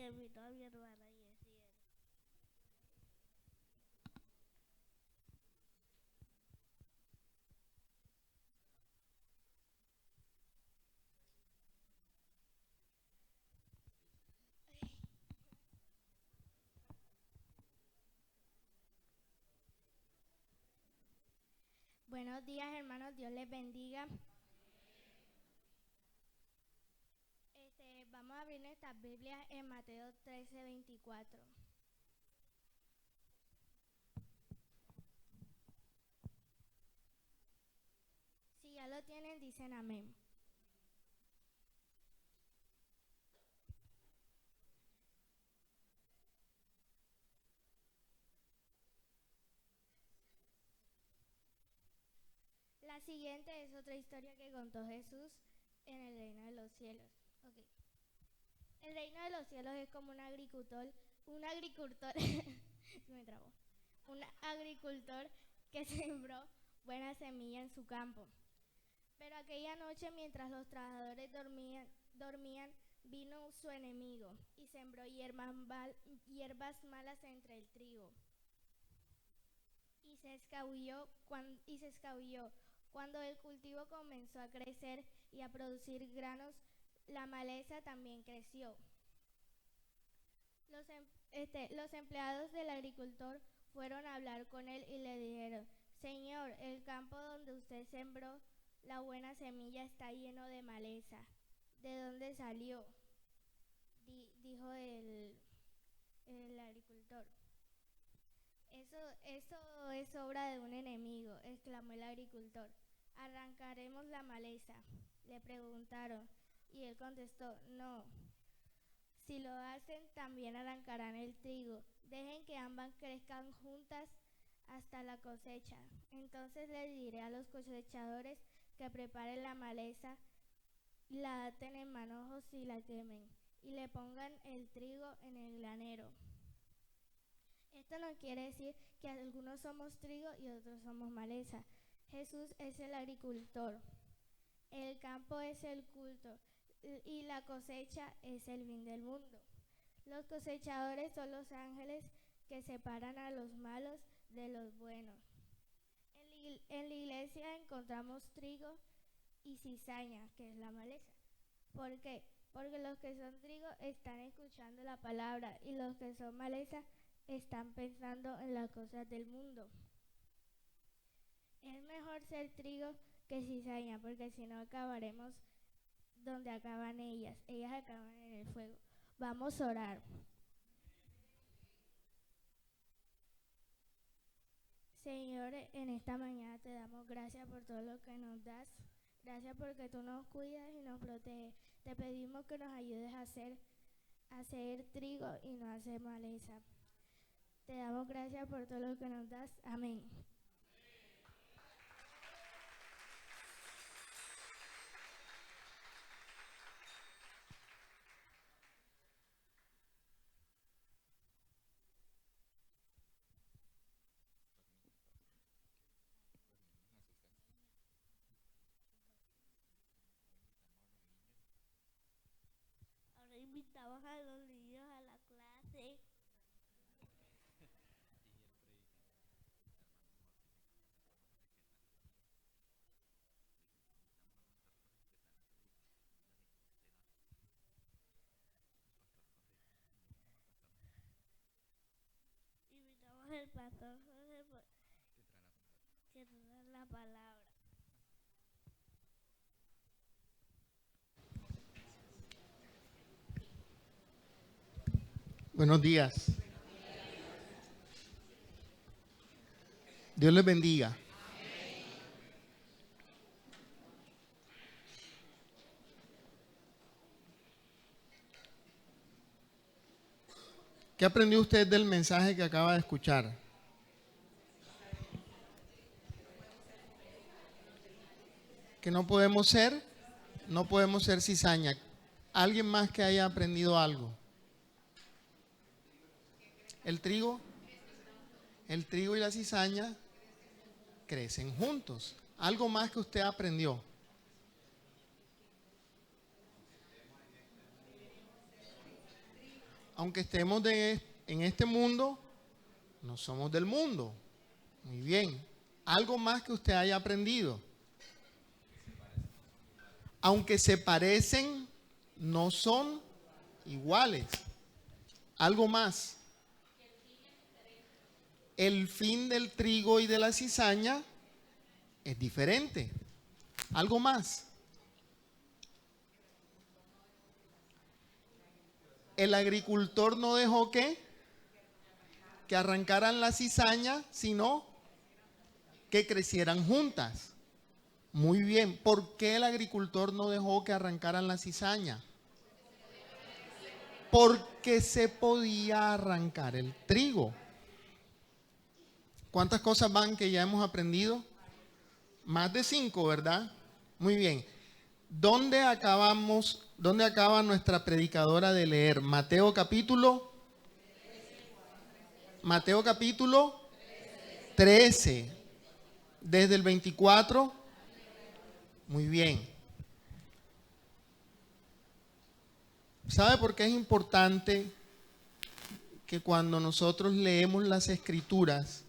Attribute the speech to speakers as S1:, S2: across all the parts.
S1: invitó a mi hermana Yesiel.
S2: Buenos días, hermanos, Dios les bendiga. Vamos a abrir nuestras Biblias en Mateo 13:24. Si ya lo tienen, dicen amén. La siguiente es otra historia que contó Jesús en el reino de los cielos. Okay. El reino de los cielos es como un agricultor me trabó, un agricultor que sembró buena semilla en su campo. Pero aquella noche, mientras los trabajadores dormían, vino su enemigo y sembró hierbas malas entre el trigo. Y se escabulló. Cuando el cultivo comenzó a crecer y a producir granos, la maleza también creció. Los empleados del agricultor fueron a hablar con él y le dijeron: Señor, el campo donde usted sembró la buena semilla está lleno de maleza. ¿De dónde salió? Dijo el agricultor. Eso es obra de un enemigo, exclamó el agricultor. ¿Arrancaremos la maleza?, le preguntaron, y él contestó: no. Si lo hacen, también arrancarán el trigo. Dejen que ambas crezcan juntas hasta la cosecha. Entonces les diré a los cosechadores que preparen la maleza, la aten en manojos y la quemen, y le pongan el trigo en el granero. Esto no quiere decir que algunos somos trigo y otros somos maleza. Jesús es el agricultor, el campo es el culto y la cosecha es el fin del mundo. Los cosechadores son los ángeles que separan a los malos de los buenos. En la iglesia encontramos trigo y cizaña, que es la maleza. ¿Por qué? Porque los que son trigo están escuchando la palabra y los que son maleza están pensando en las cosas del mundo. Es mejor ser trigo que cizaña, porque si no acabaremos donde acaban ellas. Ellas acaban en el fuego. Vamos a orar. Señor, en esta mañana te damos gracias por todo lo que nos das. Gracias porque tú nos cuidas y nos proteges. Te pedimos que nos ayudes a hacer trigo y no a hacer maleza. Te damos gracias por todo lo que nos das. Amén.
S1: Ahora invitamos a los niños a la clase. Invitamos al pastor Jorge que trae la palabra.
S3: Buenos días. Dios les bendiga. ¿Qué aprendió usted del mensaje que acaba de escuchar? Que no podemos ser cizaña. ¿Alguien más que haya aprendido algo? El trigo y la cizaña crecen juntos. ¿Algo más que usted aprendió? aunque estemos en este mundo, no somos del mundo. Muy bien. Algo más que usted haya aprendido. Aunque se parecen, no son iguales. Algo más. El fin del trigo y de la cizaña es diferente. Algo más. El agricultor no dejó que arrancaran la cizaña, sino que crecieran juntas. Muy bien. ¿Por qué el agricultor no dejó que arrancaran la cizaña? Porque se podía arrancar el trigo. ¿Cuántas cosas van que ya hemos aprendido? Más de 5, ¿verdad? Muy bien. ¿Dónde acaba nuestra predicadora de leer? Mateo capítulo 13. Desde el 24. Muy bien. ¿Sabe por qué es importante que cuando nosotros leemos las Escrituras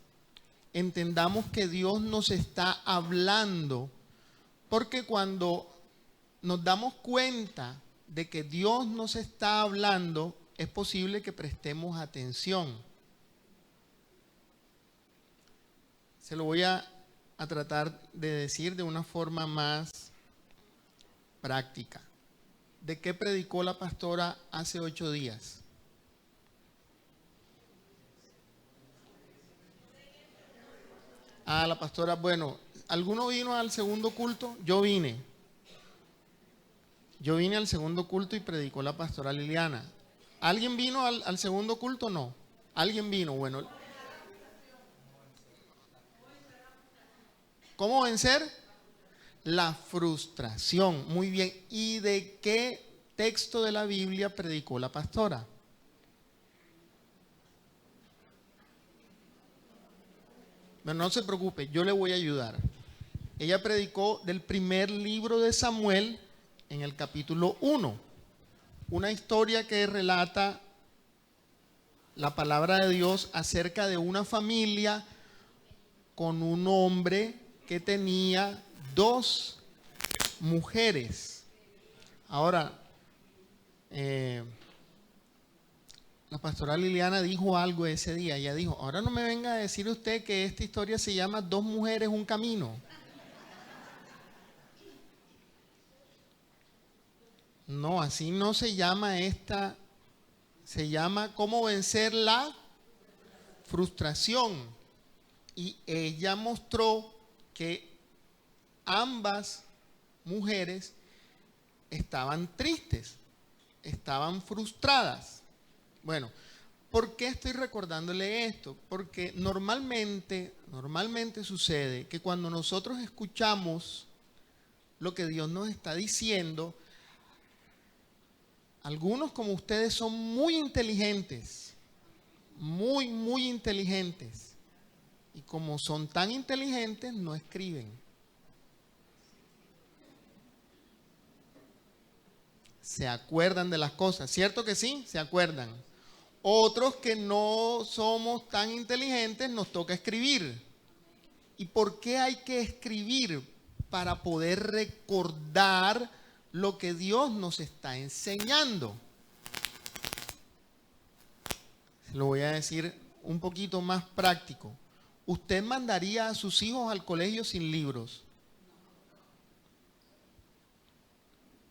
S3: entendamos que Dios nos está hablando? Porque cuando nos damos cuenta de que Dios nos está hablando, es posible que prestemos atención. Se lo voy a tratar de decir de una forma más práctica. ¿De qué predicó la pastora hace 8 días? La pastora, bueno, ¿alguno vino al segundo culto? Yo vine al segundo culto y predicó la pastora Liliana. ¿Alguien vino al segundo culto? No. ¿Alguien vino? Bueno. ¿Cómo vencer? La frustración. Muy bien. ¿Y de qué texto de la Biblia predicó la pastora? Pero no se preocupe, yo le voy a ayudar. Ella predicó del primer libro de Samuel en el capítulo 1. Una historia que relata la palabra de Dios acerca de una familia con un hombre que tenía 2 mujeres. Ahora, la pastora Liliana dijo algo ese día. Ella dijo, ahora no me venga a decir usted que esta historia se llama 2 mujeres, un camino. No, así no se llama esta. Se llama cómo vencer la frustración. Y ella mostró que ambas mujeres estaban tristes, estaban frustradas. Bueno, ¿por qué estoy recordándole esto? Porque normalmente sucede que cuando nosotros escuchamos lo que Dios nos está diciendo, algunos como ustedes son muy inteligentes, muy inteligentes. Y como son tan inteligentes, no escriben. Se acuerdan de las cosas, ¿cierto que sí? Se acuerdan. Otros que no somos tan inteligentes, nos toca escribir. ¿Y por qué hay que escribir? Para poder recordar lo que Dios nos está enseñando. Se lo voy a decir un poquito más práctico. ¿Usted mandaría a sus hijos al colegio sin libros?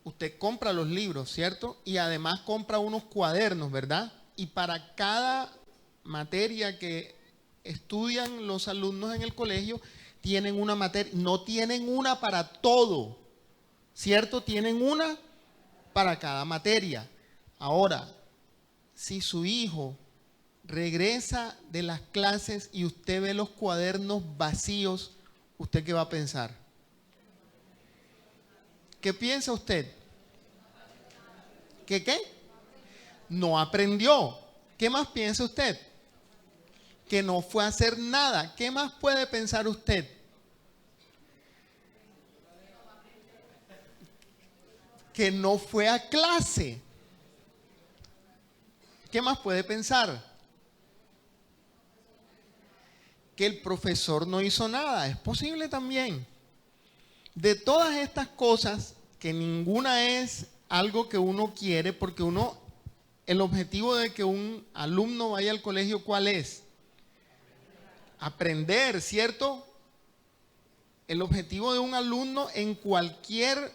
S3: Usted compra los libros, ¿cierto? Y además compra unos cuadernos, ¿verdad? Y para cada materia que estudian los alumnos en el colegio, tienen una materia, no tienen una para todo, ¿cierto? Tienen una para cada materia. Ahora, si su hijo regresa de las clases y usted ve los cuadernos vacíos, ¿usted qué va a pensar? ¿Qué piensa usted? ¿Qué? No aprendió. ¿Qué más piensa usted? Que no fue a hacer nada. ¿Qué más puede pensar usted? Que no fue a clase. ¿Qué más puede pensar? Que el profesor no hizo nada. Es posible también. De todas estas cosas, que ninguna es algo que uno quiere, porque el objetivo de que un alumno vaya al colegio, ¿cuál es? Aprender, ¿cierto? El objetivo de un alumno en cualquier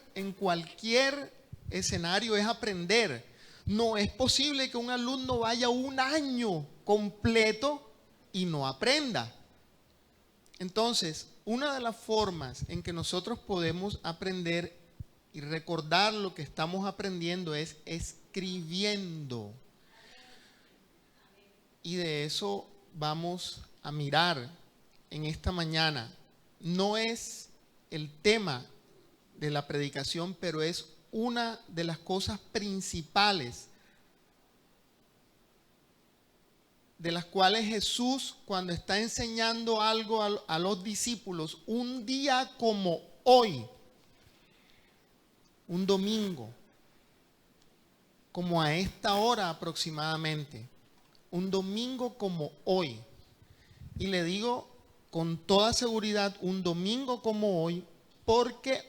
S3: escenario es aprender. No es posible que un alumno vaya un año completo y no aprenda. Entonces, una de las formas en que nosotros podemos aprender y recordar lo que estamos aprendiendo es escribiendo. Y de eso vamos a mirar en esta mañana. No es el tema de la predicación, pero es una de las cosas principales de las cuales Jesús, cuando está enseñando algo a los discípulos, un día como hoy, un domingo, como a esta hora aproximadamente, un domingo como hoy, y le digo con toda seguridad, un domingo como hoy, porque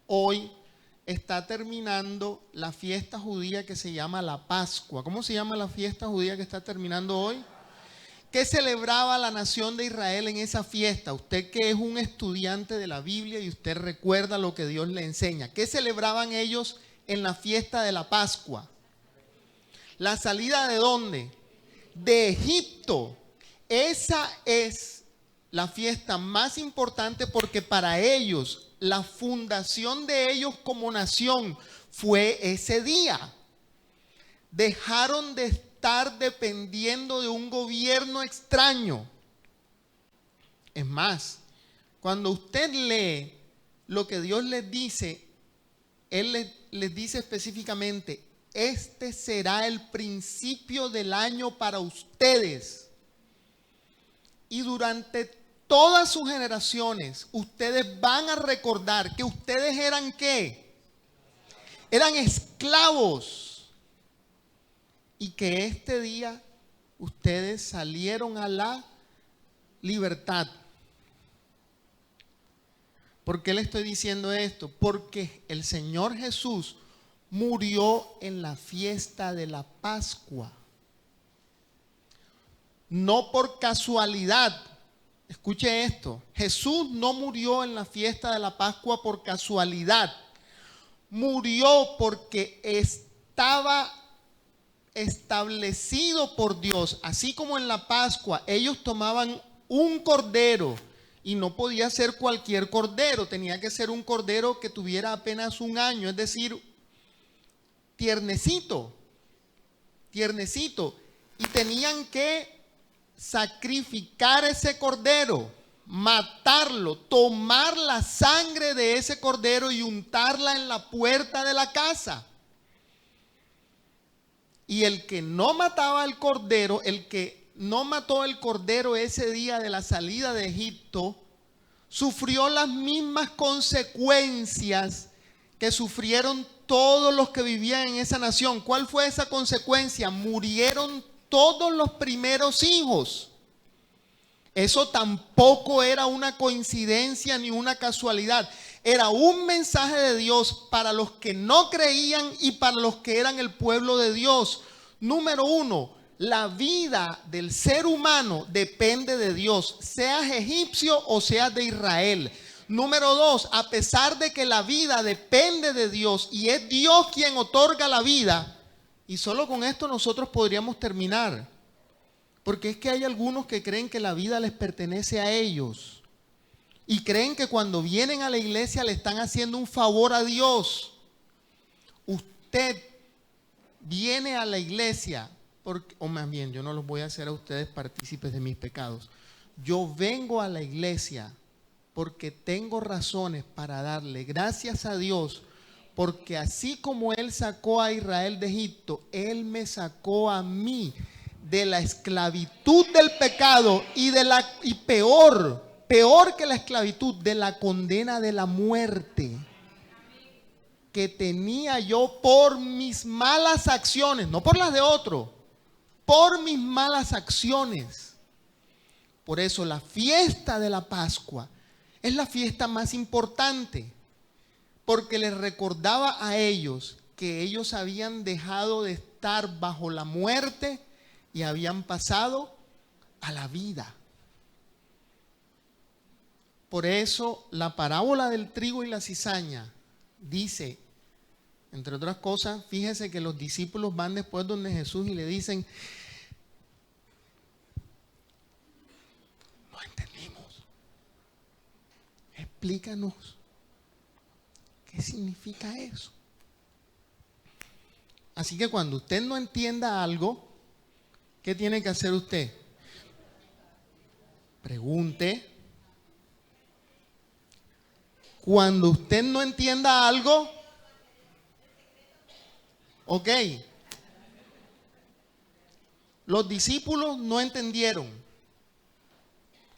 S3: hoy está terminando la fiesta judía que se llama la Pascua. ¿Cómo se llama la fiesta judía que está terminando hoy? ¿Qué celebraba la nación de Israel en esa fiesta? Usted que es un estudiante de la Biblia y usted recuerda lo que Dios le enseña. ¿Qué celebraban ellos en la fiesta de la Pascua? ¿La salida de dónde? De Egipto. Esa es la fiesta más importante porque para ellos, la fundación de ellos como nación fue ese día. Dejaron de estar dependiendo de un gobierno extraño. Es más, cuando usted lee lo que Dios les dice, Él les dice específicamente, este será el principio del año para ustedes. Y durante todas sus generaciones, ustedes van a recordar que ustedes eran ¿qué? Eran esclavos. Y que este día ustedes salieron a la libertad. ¿Por qué le estoy diciendo esto? Porque el Señor Jesús murió en la fiesta de la Pascua. No por casualidad. Escuche esto. Jesús no murió en la fiesta de la Pascua por casualidad. Murió porque estaba establecido por Dios. Así como en la Pascua ellos tomaban un cordero y no podía ser cualquier cordero. Tenía que ser un cordero que tuviera apenas un año. Es decir, tiernecito. Y tenían que sacrificar ese cordero, matarlo, tomar la sangre de ese cordero y untarla en la puerta de la casa. Y el que no mataba el cordero, el que no mató el cordero ese día de la salida de Egipto, sufrió las mismas consecuencias que sufrieron todos los que vivían en esa nación. ¿Cuál fue esa consecuencia? Murieron todos los primeros hijos. Eso tampoco era una coincidencia ni una casualidad. Era un mensaje de Dios para los que no creían y para los que eran el pueblo de Dios. Número uno, la vida del ser humano depende de Dios, seas egipcio o seas de Israel. Número dos, a pesar de que la vida depende de Dios y es Dios quien otorga la vida, y solo con esto nosotros podríamos terminar. Porque es que hay algunos que creen que la vida les pertenece a ellos. Y creen que cuando vienen a la iglesia le están haciendo un favor a Dios. Usted viene a la iglesia, o más bien, yo no los voy a hacer a ustedes partícipes de mis pecados. Yo vengo a la iglesia porque tengo razones para darle gracias a Dios. Porque así como Él sacó a Israel de Egipto, Él me sacó a mí de la esclavitud del pecado y peor que la esclavitud, de la condena de la muerte que tenía yo por mis malas acciones, no por las de otro, por mis malas acciones. Por eso la fiesta de la Pascua es la fiesta más importante, porque les recordaba a ellos que ellos habían dejado de estar bajo la muerte y habían pasado a la vida. Por eso la parábola del trigo y la cizaña dice, entre otras cosas, fíjese que los discípulos van después donde Jesús y le dicen, no entendimos, explícanos, ¿qué significa eso? Así que cuando usted no entienda algo, ¿qué tiene que hacer usted? Pregunte. Cuando usted no entienda algo, ok. Los discípulos no entendieron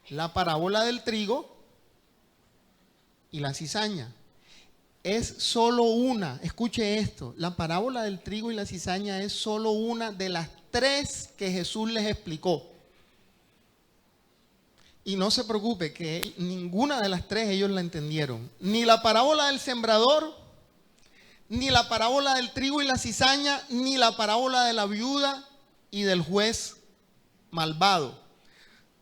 S3: la parábola del trigo y la cizaña. Es solo una, escuche esto, la parábola del trigo y la cizaña es solo una de las 3 que Jesús les explicó. Y no se preocupe que ninguna de las 3 ellos la entendieron. Ni la parábola del sembrador, ni la parábola del trigo y la cizaña, ni la parábola de la viuda y del juez malvado.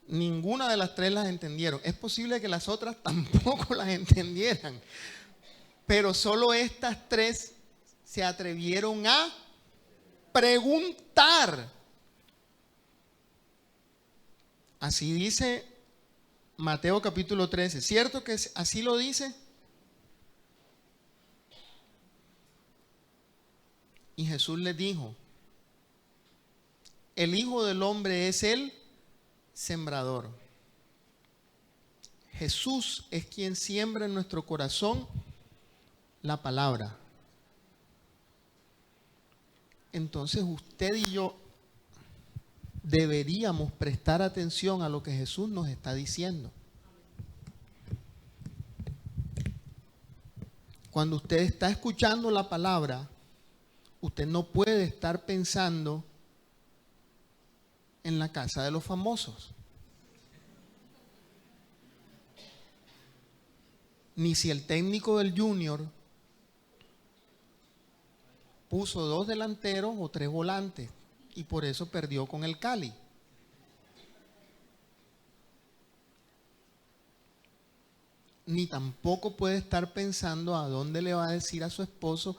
S3: Ninguna de las 3 las entendieron. Es posible que las otras tampoco las entendieran. Pero solo estas 3 se atrevieron a preguntar. Así dice Mateo capítulo 13. ¿Cierto que así lo dice? Y Jesús les dijo, el Hijo del Hombre es el sembrador. Jesús es quien siembra en nuestro corazón la palabra. Entonces usted y yo deberíamos prestar atención a lo que Jesús nos está diciendo. Cuando usted está escuchando la palabra, usted no puede estar pensando en la casa de los famosos. Ni si el técnico del Junior puso 2 delanteros o 3 volantes y por eso perdió con el Cali. Ni tampoco puede estar pensando a dónde le va a decir a su esposo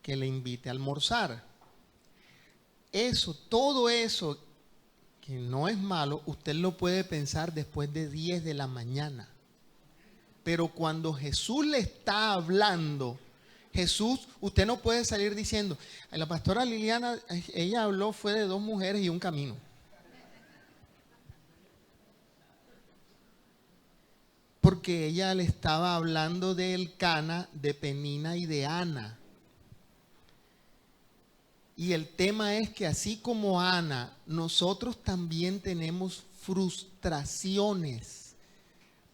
S3: que le invite a almorzar. Eso, todo eso que no es malo, usted lo puede pensar después de 10 de la mañana. Pero cuando Jesús le está hablando, Jesús, usted no puede salir diciendo, la pastora Liliana, ella habló fue de 2 mujeres y un camino. Porque ella le estaba hablando de Elcana, de Penina y de Ana. Y el tema es que así como Ana, nosotros también tenemos frustraciones.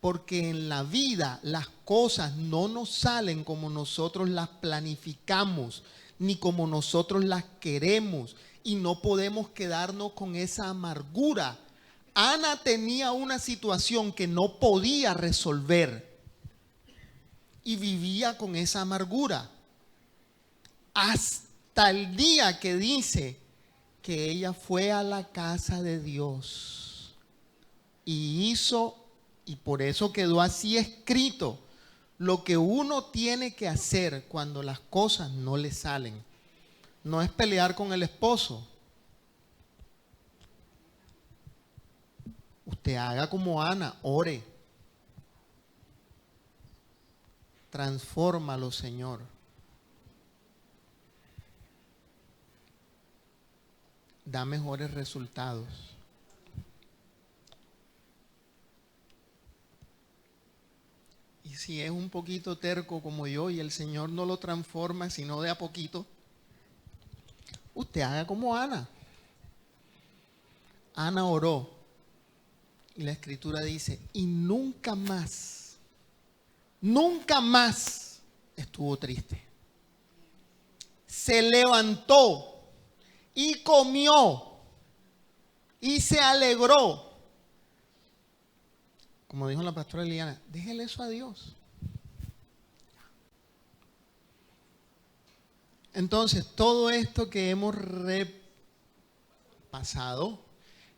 S3: Porque en la vida las cosas no nos salen como nosotros las planificamos, ni como nosotros las queremos. Y no podemos quedarnos con esa amargura. Ana tenía una situación que no podía resolver. Y vivía con esa amargura. Hasta el día que dice que ella fue a la casa de Dios. Y hizo... Y por eso quedó así escrito, lo que uno tiene que hacer cuando las cosas no le salen. No es pelear con el esposo. Usted haga como Ana, ore. Transfórmalo, Señor. Da mejores resultados. Y si es un poquito terco como yo y el Señor no lo transforma sino de a poquito, usted haga como Ana. Ana oró y la Escritura dice, y nunca más estuvo triste. Se levantó y comió y se alegró. Como dijo la pastora Liliana, déjele eso a Dios. Entonces, todo esto que hemos repasado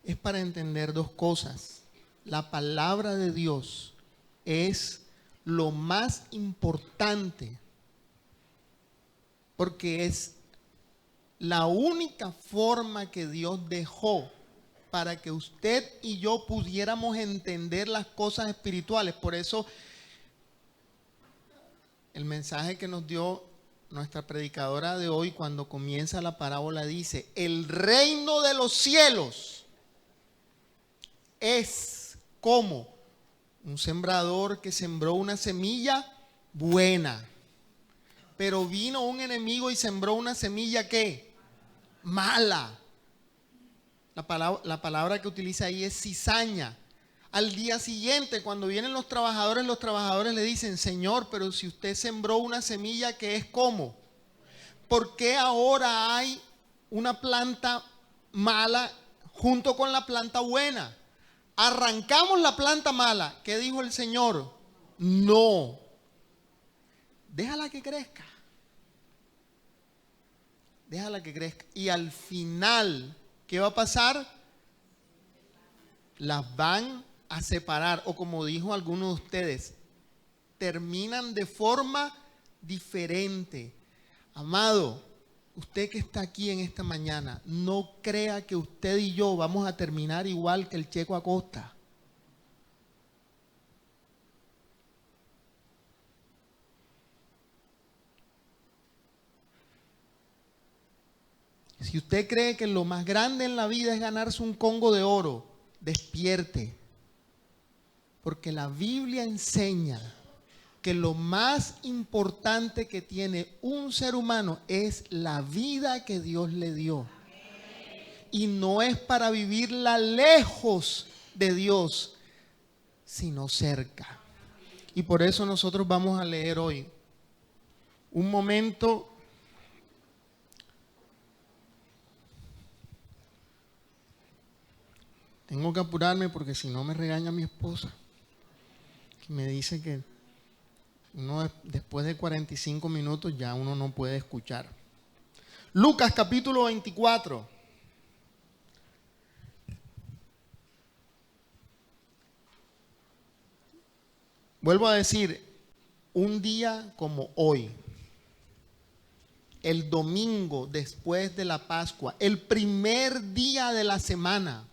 S3: es para entender dos cosas. La palabra de Dios es lo más importante porque es la única forma que Dios dejó para que usted y yo pudiéramos entender las cosas espirituales. Por eso el mensaje que nos dio nuestra predicadora de hoy cuando comienza la parábola dice, el reino de los cielos es como un sembrador que sembró una semilla buena, pero vino un enemigo y sembró una semilla ¿qué? Mala. La palabra que utiliza ahí es cizaña. Al día siguiente, cuando vienen los trabajadores le dicen, Señor, pero si usted sembró una semilla que es ¿cómo? ¿Por qué ahora hay una planta mala junto con la planta buena? Arrancamos la planta mala. ¿Qué dijo el Señor? No. Déjala que crezca. Déjala que crezca. Y al final, ¿qué va a pasar? Las van a separar, o como dijo alguno de ustedes, terminan de forma diferente. Amado, usted que está aquí en esta mañana, no crea que usted y yo vamos a terminar igual que el Checo Acosta. Si usted cree que lo más grande en la vida es ganarse un congo de oro, despierte. Porque la Biblia enseña que lo más importante que tiene un ser humano es la vida que Dios le dio. Y no es para vivirla lejos de Dios, sino cerca. Y por eso nosotros vamos a leer hoy un momento. Tengo que apurarme porque si no me regaña mi esposa, que me dice que uno después de 45 minutos ya uno no puede escuchar. Lucas capítulo 24. Vuelvo a decir, un día como hoy, el domingo después de la Pascua, el primer día de la semana.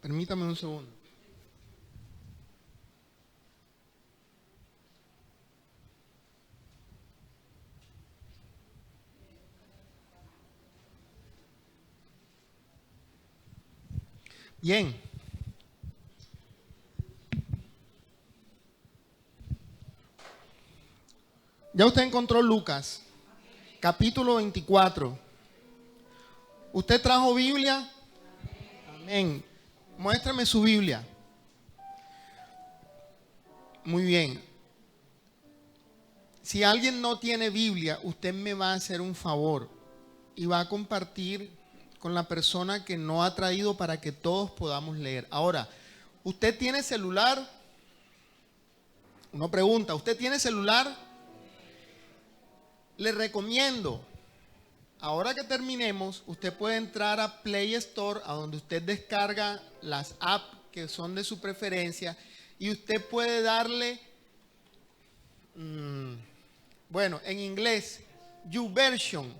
S3: Permítame un segundo. Bien. Ya usted encontró Lucas, capítulo 24. ¿Usted trajo Biblia? Amén. Muéstrame su Biblia. Muy bien. Si alguien no tiene Biblia, usted me va a hacer un favor y va a compartir con la persona que no ha traído para que todos podamos leer. Ahora, ¿usted tiene celular? Uno pregunta, ¿usted tiene celular? Le recomiendo, ahora que terminemos, usted puede entrar a Play Store, a donde usted descarga las apps que son de su preferencia, y usted puede darle, bueno, en inglés, YouVersion,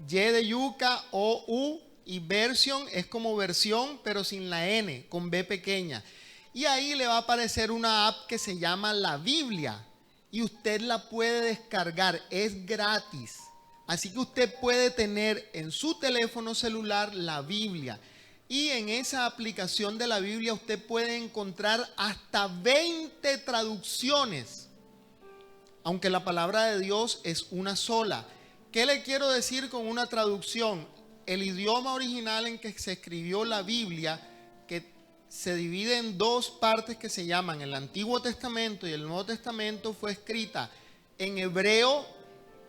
S3: Y de yuca, O-U, y version es como versión, pero sin la N, con B pequeña. Y ahí le va a aparecer una app que se llama La Biblia, y usted la puede descargar, es gratis. Así que usted puede tener en su teléfono celular la Biblia. Y en esa aplicación de la Biblia usted puede encontrar hasta 20 traducciones. Aunque la palabra de Dios es una sola. ¿Qué le quiero decir con una traducción? El idioma original en que se escribió la Biblia, que se divide en dos partes que se llaman el Antiguo Testamento y el Nuevo Testamento. Fue escrita en hebreo,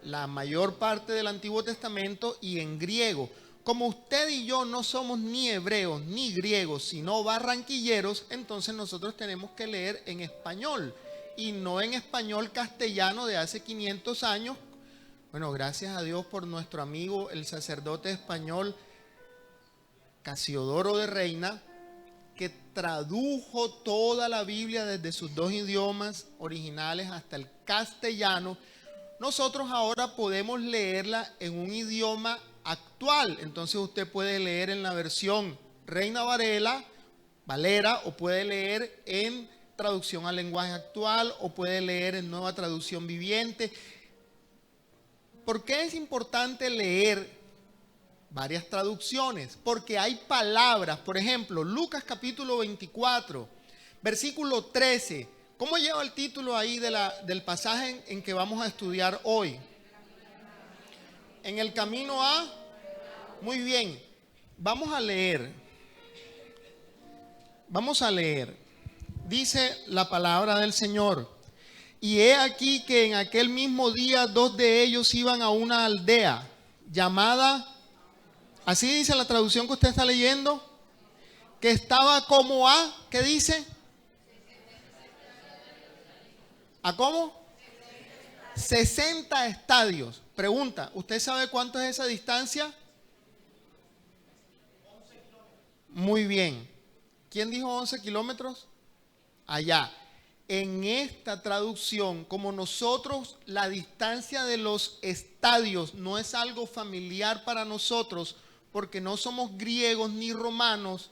S3: la mayor parte del Antiguo Testamento, y en griego. Como usted y yo no somos ni hebreos ni griegos, sino barranquilleros, entonces nosotros tenemos que leer en español, y no en español castellano de hace 500 años. Bueno, gracias a Dios por nuestro amigo, el sacerdote español Casiodoro de Reina, que tradujo toda la Biblia desde sus dos idiomas originales hasta el castellano. Nosotros ahora podemos leerla en un idioma actual. Entonces usted puede leer en la versión Reina Valera, o puede leer en traducción al lenguaje actual, o puede leer en Nueva Traducción Viviente. ¿Por qué es importante leer varias traducciones? Porque hay palabras, por ejemplo, Lucas capítulo 24, versículo 13. ¿Cómo lleva el título ahí del pasaje en que vamos a estudiar hoy? En el camino a... Muy bien, vamos a leer. Dice la palabra del Señor: y he aquí que en aquel mismo día 2 de ellos iban a una aldea llamada, así dice la traducción que usted está leyendo, que estaba como a, ¿qué dice? ¿A cómo? 60 estadios. Pregunta, ¿usted sabe cuánto es esa distancia? Muy bien. ¿Quién dijo 11 kilómetros? Allá. En esta traducción, como nosotros, la distancia de los estadios no es algo familiar para nosotros, porque no somos griegos ni romanos,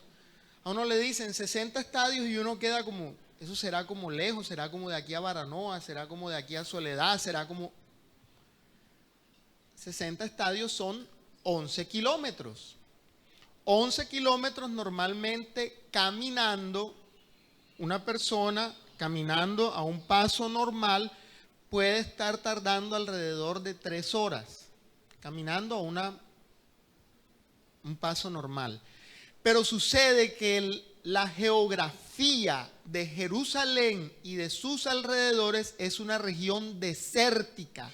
S3: a uno le dicen 60 estadios y uno queda como, eso será como lejos, será como de aquí a Baranoa, será como de aquí a Soledad, será como... 60 estadios son 11 kilómetros. 11 kilómetros normalmente caminando, una persona caminando a un paso normal puede estar tardando alrededor de 3 horas, caminando a un paso normal. Pero sucede que la geografía de Jerusalén y de sus alrededores es una región desértica,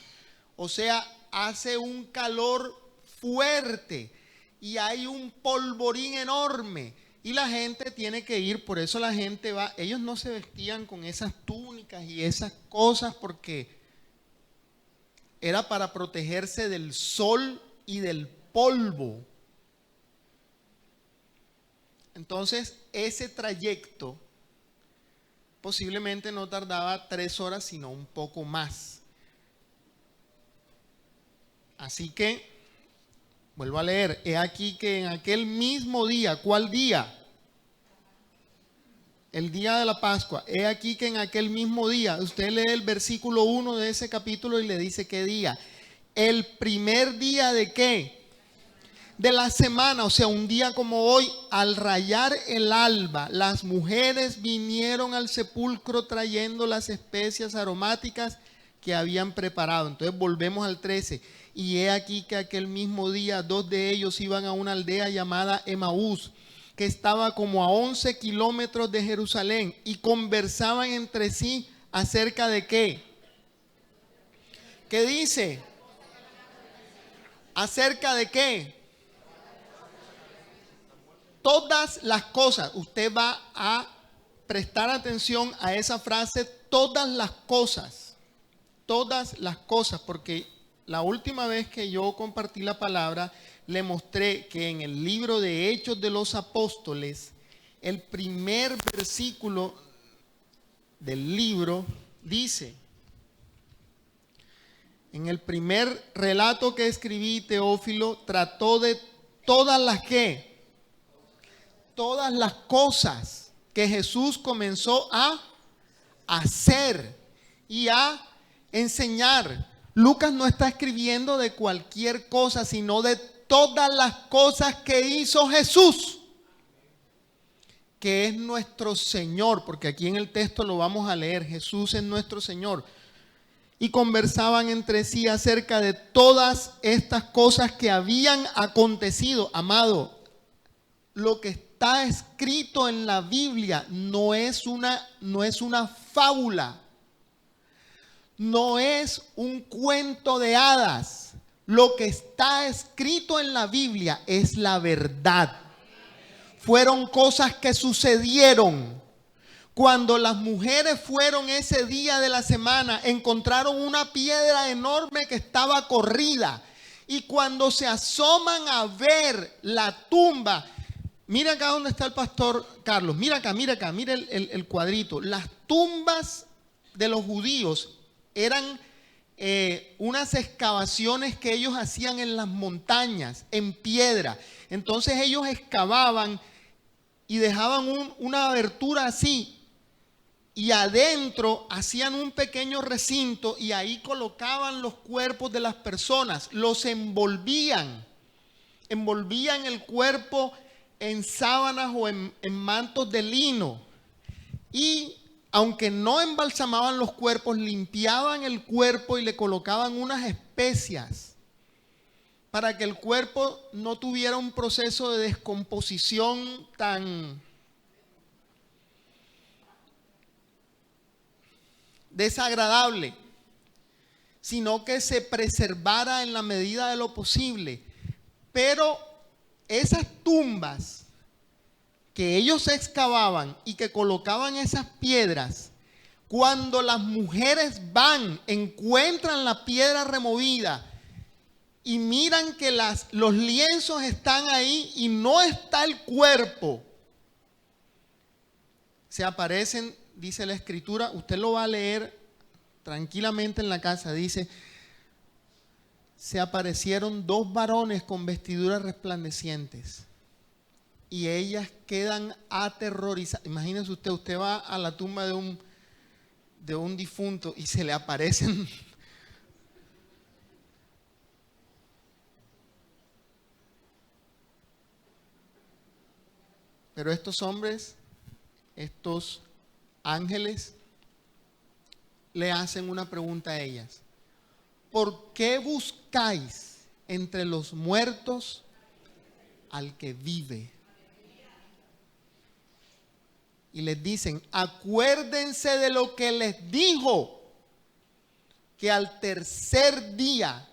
S3: o sea, hace un calor fuerte y hay un polvorín enorme. Y la gente tiene que ir, por eso la gente va. Ellos no se vestían con esas túnicas y esas cosas porque era para protegerse del sol y del polvo. Entonces, ese trayecto posiblemente no tardaba 3 horas, sino un poco más. Así que vuelvo a leer. He aquí que en aquel mismo día, ¿cuál día? El día de la Pascua. He aquí que en aquel mismo día, usted lee el versículo 1 de ese capítulo y le dice qué día. El primer día de qué? De la semana, o sea, un día como hoy, al rayar el alba, las mujeres vinieron al sepulcro trayendo las especias aromáticas que habían preparado. Entonces volvemos al 13. Y he aquí que aquel mismo día 2 de ellos iban a una aldea llamada Emaús, que estaba como a 11 kilómetros de Jerusalén, y conversaban entre sí acerca de ¿qué? ¿Qué dice? ¿Acerca de qué? Todas las cosas. Usted va a prestar atención a esa frase, todas las cosas. Todas las cosas, porque la última vez que yo compartí la palabra, le mostré que en el libro de Hechos de los Apóstoles, el primer versículo del libro dice, en el primer relato que escribí, Teófilo, trató de todas las ¿qué? Todas las cosas que Jesús comenzó a hacer y a enseñar. Lucas no está escribiendo de cualquier cosa, sino de todas las cosas que hizo Jesús, que es nuestro Señor, porque aquí en el texto lo vamos a leer, Jesús es nuestro Señor. Y conversaban entre sí acerca de todas estas cosas que habían acontecido. Amado, lo que está está escrito en la Biblia no es una fábula, no es un cuento de hadas. Lo que está escrito en la Biblia es la verdad. Fueron cosas que sucedieron. Cuando las mujeres fueron ese día de la semana, encontraron una piedra enorme que estaba corrida. Y cuando se asoman a ver la tumba, mira acá donde está el pastor Carlos, mira acá, mira el cuadrito. Las tumbas de los judíos eran unas excavaciones que ellos hacían en las montañas, en piedra. Entonces ellos excavaban y dejaban una abertura así. Y adentro hacían un pequeño recinto y ahí colocaban los cuerpos de las personas. Los envolvían el cuerpo en sábanas o en mantos de lino. Y aunque no embalsamaban los cuerpos, limpiaban el cuerpo y le colocaban unas especias para que el cuerpo no tuviera un proceso de descomposición tan desagradable, sino que se preservara en la medida de lo posible. Pero esas tumbas que ellos excavaban y que colocaban esas piedras, cuando las mujeres van, encuentran la piedra removida y miran que los lienzos están ahí y no está el cuerpo, se aparecen, dice la escritura, usted lo va a leer tranquilamente en la casa, dice, se aparecieron 2 varones con vestiduras resplandecientes y ellas quedan aterrorizadas. Imagínense usted va a la tumba de un difunto y se le aparecen pero estos hombres, estos ángeles, le hacen una pregunta a ellas. ¿Por qué buscáis entre los muertos al que vive? Y les dicen, acuérdense de lo que les dijo, que al tercer día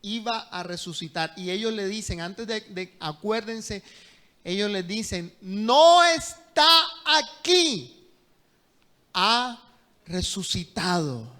S3: iba a resucitar. Y ellos le dicen, antes de acuérdense, ellos les dicen, no está aquí, ha resucitado.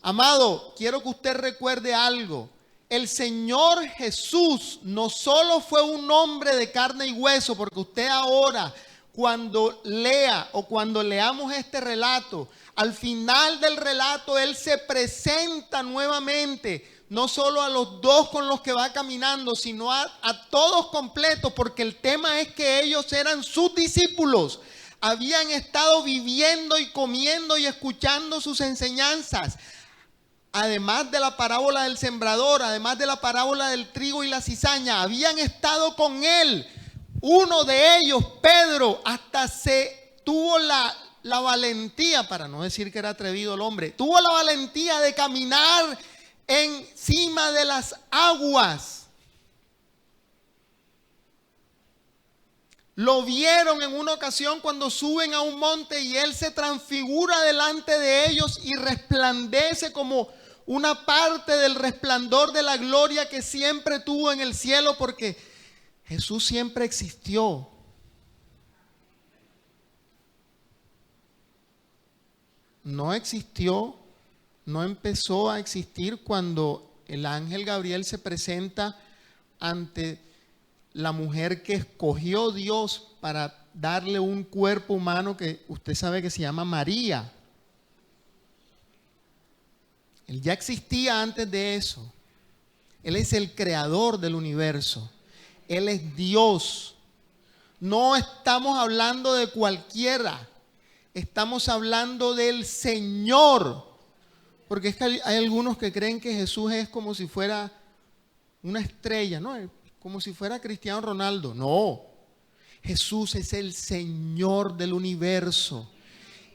S3: Amado, quiero que usted recuerde algo. El Señor Jesús no solo fue un hombre de carne y hueso, porque usted ahora, cuando lea o cuando leamos este relato, al final del relato Él se presenta nuevamente, no solo a los 2 con los que va caminando, sino a todos completos, porque el tema es que ellos eran sus discípulos. Habían estado viviendo y comiendo y escuchando sus enseñanzas. Además de la parábola del sembrador, además de la parábola del trigo y la cizaña, habían estado con Él. Uno de ellos, Pedro, hasta tuvo la valentía, para no decir que era atrevido el hombre, tuvo la valentía de caminar encima de las aguas. Lo vieron en una ocasión cuando suben a un monte y Él se transfigura delante de ellos y resplandece como una parte del resplandor de la gloria que siempre tuvo en el cielo, porque Jesús siempre existió. No existió, no empezó a existir cuando el ángel Gabriel se presenta ante la mujer que escogió Dios para darle un cuerpo humano que usted sabe que se llama María. Él ya existía antes de eso. Él es el creador del universo. Él es Dios. No estamos hablando de cualquiera. Estamos hablando del Señor. Porque es que hay algunos que creen que Jesús es como si fuera una estrella, ¿no? Como si fuera Cristiano Ronaldo. No, Jesús es el Señor del universo.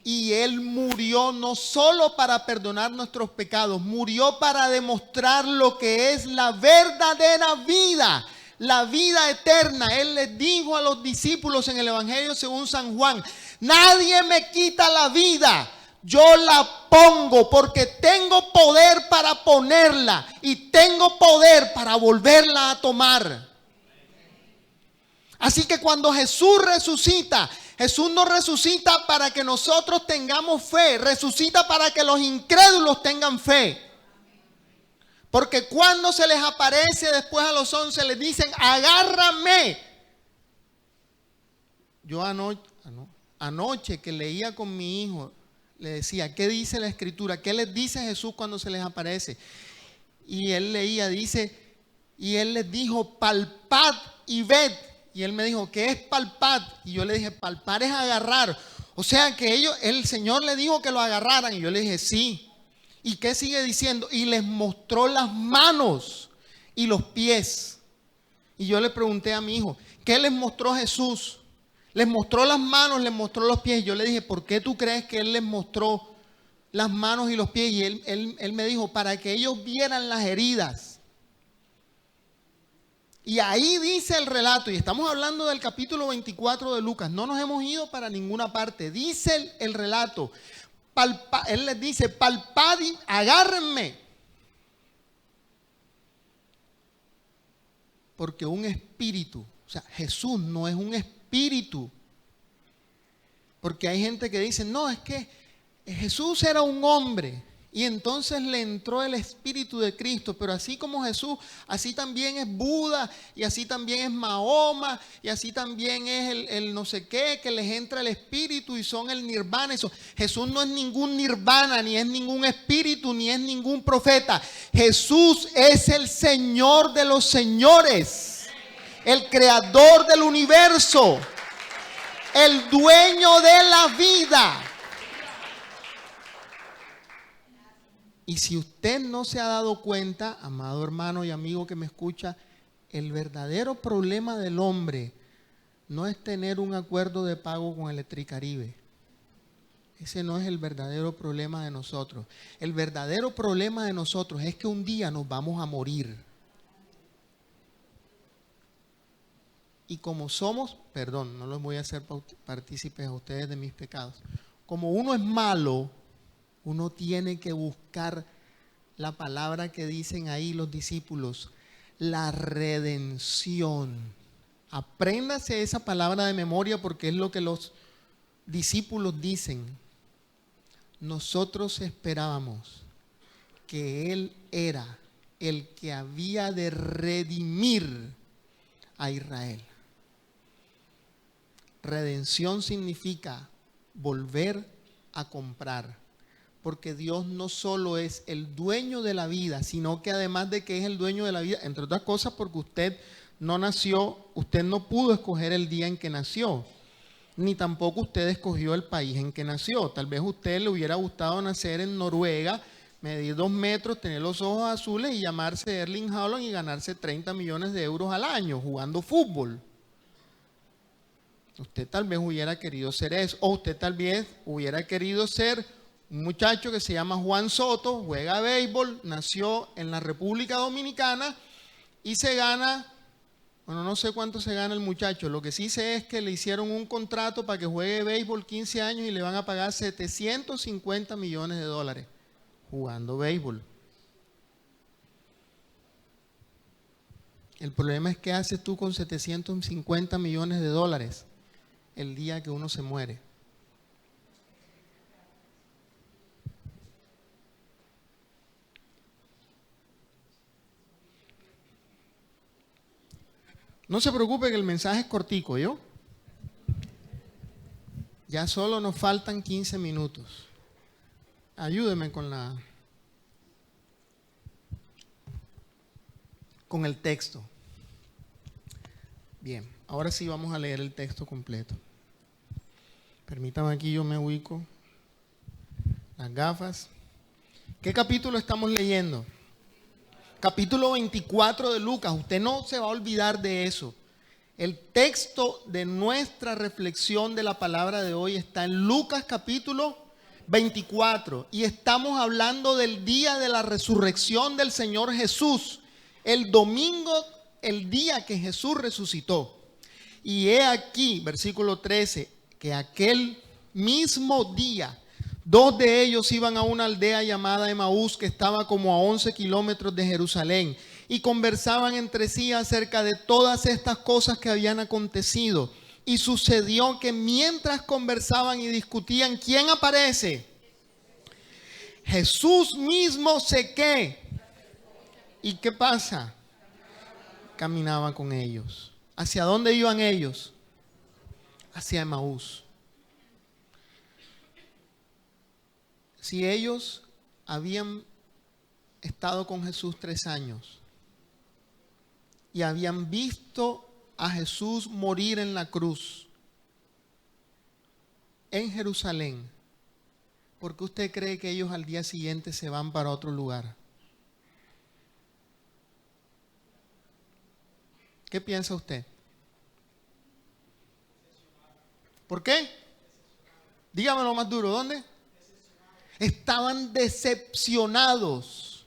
S3: Y Él murió no solo para perdonar nuestros pecados, murió para demostrar lo que es la verdadera vida. la vida eterna. Él les dijo a los discípulos en el Evangelio según San Juan: nadie me quita la vida, yo la pongo, porque tengo poder para ponerla y tengo poder para volverla a tomar. Así que cuando Jesús resucita, Jesús no resucita para que nosotros tengamos fe, resucita para que los incrédulos tengan fe. Porque cuando se les aparece después a los 11, les dicen: agárrame. Yo anoche que leía con mi hijo, le decía: ¿qué dice la Escritura? ¿Qué les dice Jesús cuando se les aparece? Y él leía, dice, y él les dijo: palpad y ved. Y él me dijo: ¿qué es palpar? Y yo le dije: palpar es agarrar. O sea que el Señor le dijo que lo agarraran. Y yo le dije: sí. ¿Y qué sigue diciendo? Y les mostró las manos y los pies. Y yo le pregunté a mi hijo: ¿qué les mostró Jesús? Les mostró las manos, les mostró los pies. Y yo le dije: ¿por qué tú crees que Él les mostró las manos y los pies? Y él me dijo: para que ellos vieran las heridas. Y ahí dice el relato, y estamos hablando del capítulo 24 de Lucas, no nos hemos ido para ninguna parte. Dice el relato, él les dice: palpad y agárrenme. Porque un espíritu, o sea, Jesús no es un espíritu. Porque hay gente que dice: no, es que Jesús era un hombre. Y entonces le entró el Espíritu de Cristo. Pero así como Jesús, así también es Buda, y así también es Mahoma, y así también es el no sé qué, que les entra el Espíritu y son el nirvana. Eso. Jesús no es ningún nirvana, ni es ningún espíritu, ni es ningún profeta. Jesús es el Señor de los señores, el creador del universo, el dueño de la vida. Y si usted no se ha dado cuenta, amado hermano y amigo que me escucha, el verdadero problema del hombre no es tener un acuerdo de pago con Electricaribe. Ese no es el verdadero problema de nosotros. El verdadero problema de nosotros es que un día nos vamos a morir. Y como somos, perdón, no los voy a hacer partícipes a ustedes de mis pecados. Como uno es malo, uno tiene que buscar la palabra que dicen ahí los discípulos: la redención. Apréndase esa palabra de memoria, porque es lo que los discípulos dicen. Nosotros esperábamos que Él era el que había de redimir a Israel. Redención significa volver a comprar. Porque Dios no solo es el dueño de la vida, sino que además de que es el dueño de la vida, entre otras cosas porque usted no nació, usted no pudo escoger el día en que nació, ni tampoco usted escogió el país en que nació. Tal vez a usted le hubiera gustado nacer en Noruega, medir 2 metros, tener los ojos azules y llamarse Erling Haaland y ganarse 30 millones de euros al año jugando fútbol. Usted tal vez hubiera querido ser eso, o usted tal vez hubiera querido ser un muchacho que se llama Juan Soto, juega béisbol, nació en la República Dominicana y se gana, bueno, no sé cuánto se gana el muchacho. Lo que sí sé es que le hicieron un contrato para que juegue béisbol 15 años y le van a pagar 750 millones de dólares jugando béisbol. El problema es qué haces tú con 750 millones de dólares el día que uno se muere. No se preocupe que el mensaje es cortico, ¿yo? Ya solo nos faltan 15 minutos. Ayúdeme con el texto. Bien, ahora sí vamos a leer el texto completo. Permítame, aquí yo me ubico. Las gafas. ¿Qué capítulo estamos leyendo? Capítulo 24 de Lucas. Usted no se va a olvidar de eso. El texto de nuestra reflexión de la palabra de hoy está en Lucas capítulo 24. Y estamos hablando del día de la resurrección del Señor Jesús. El domingo el día que Jesús resucitó. Y he aquí, versículo 13, que aquel mismo día, 2 de ellos iban a una aldea llamada Emaús, que estaba como a 11 kilómetros de Jerusalén, y conversaban entre sí acerca de todas estas cosas que habían acontecido. Y sucedió que mientras conversaban y discutían, ¿quién aparece? Jesús mismo se ¿qué? ¿Y qué pasa? Caminaba con ellos. ¿Hacia dónde iban ellos? Hacia Emaús. Si ellos habían estado con Jesús 3 años y habían visto a Jesús morir en la cruz en Jerusalén, ¿por qué usted cree que ellos al día siguiente se van para otro lugar? ¿Qué piensa usted? ¿Por qué? Dígamelo más duro, ¿dónde? Estaban decepcionados.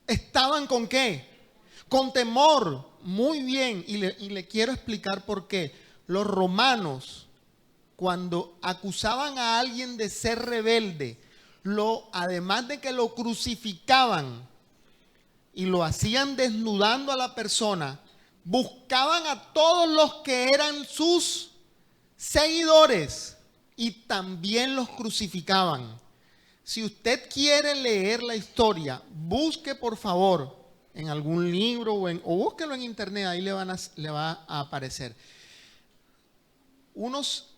S3: ¿Estaban con qué? Con temor. Muy bien. Y le quiero explicar por qué. Los romanos, cuando acusaban a alguien de ser rebelde, además de que lo crucificaban y lo hacían desnudando a la persona, buscaban a todos los que eran sus seguidores y también los crucificaban. Si usted quiere leer la historia, busque por favor en algún libro o búsquelo en internet, ahí le va a aparecer. Unos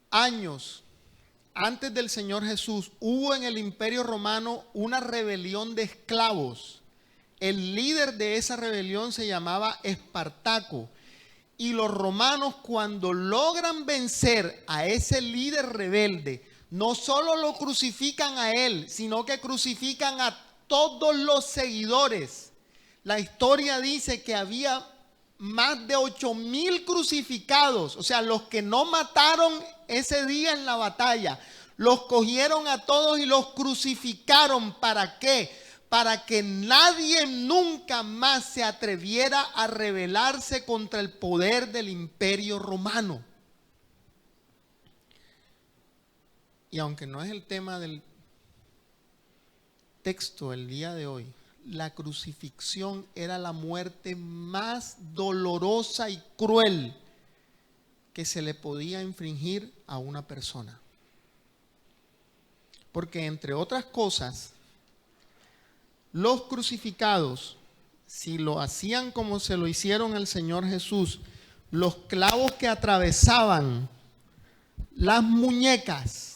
S3: años antes del Señor Jesús, hubo en el Imperio Romano una rebelión de esclavos. El líder de esa rebelión se llamaba Espartaco. Y los romanos, cuando logran vencer a ese líder rebelde, no solo lo crucifican a él, sino que crucifican a todos los seguidores. La historia dice que había más de 8,000 crucificados, o sea, los que no mataron ese día en la batalla, los cogieron a todos y los crucificaron. ¿Para qué? Para que nadie nunca más se atreviera a rebelarse contra el poder del Imperio Romano. Y aunque no es el tema del texto el día de hoy, la crucifixión era la muerte más dolorosa y cruel que se le podía infligir a una persona. Porque entre otras cosas, los crucificados, si lo hacían como se lo hicieron al Señor Jesús, los clavos que atravesaban las muñecas.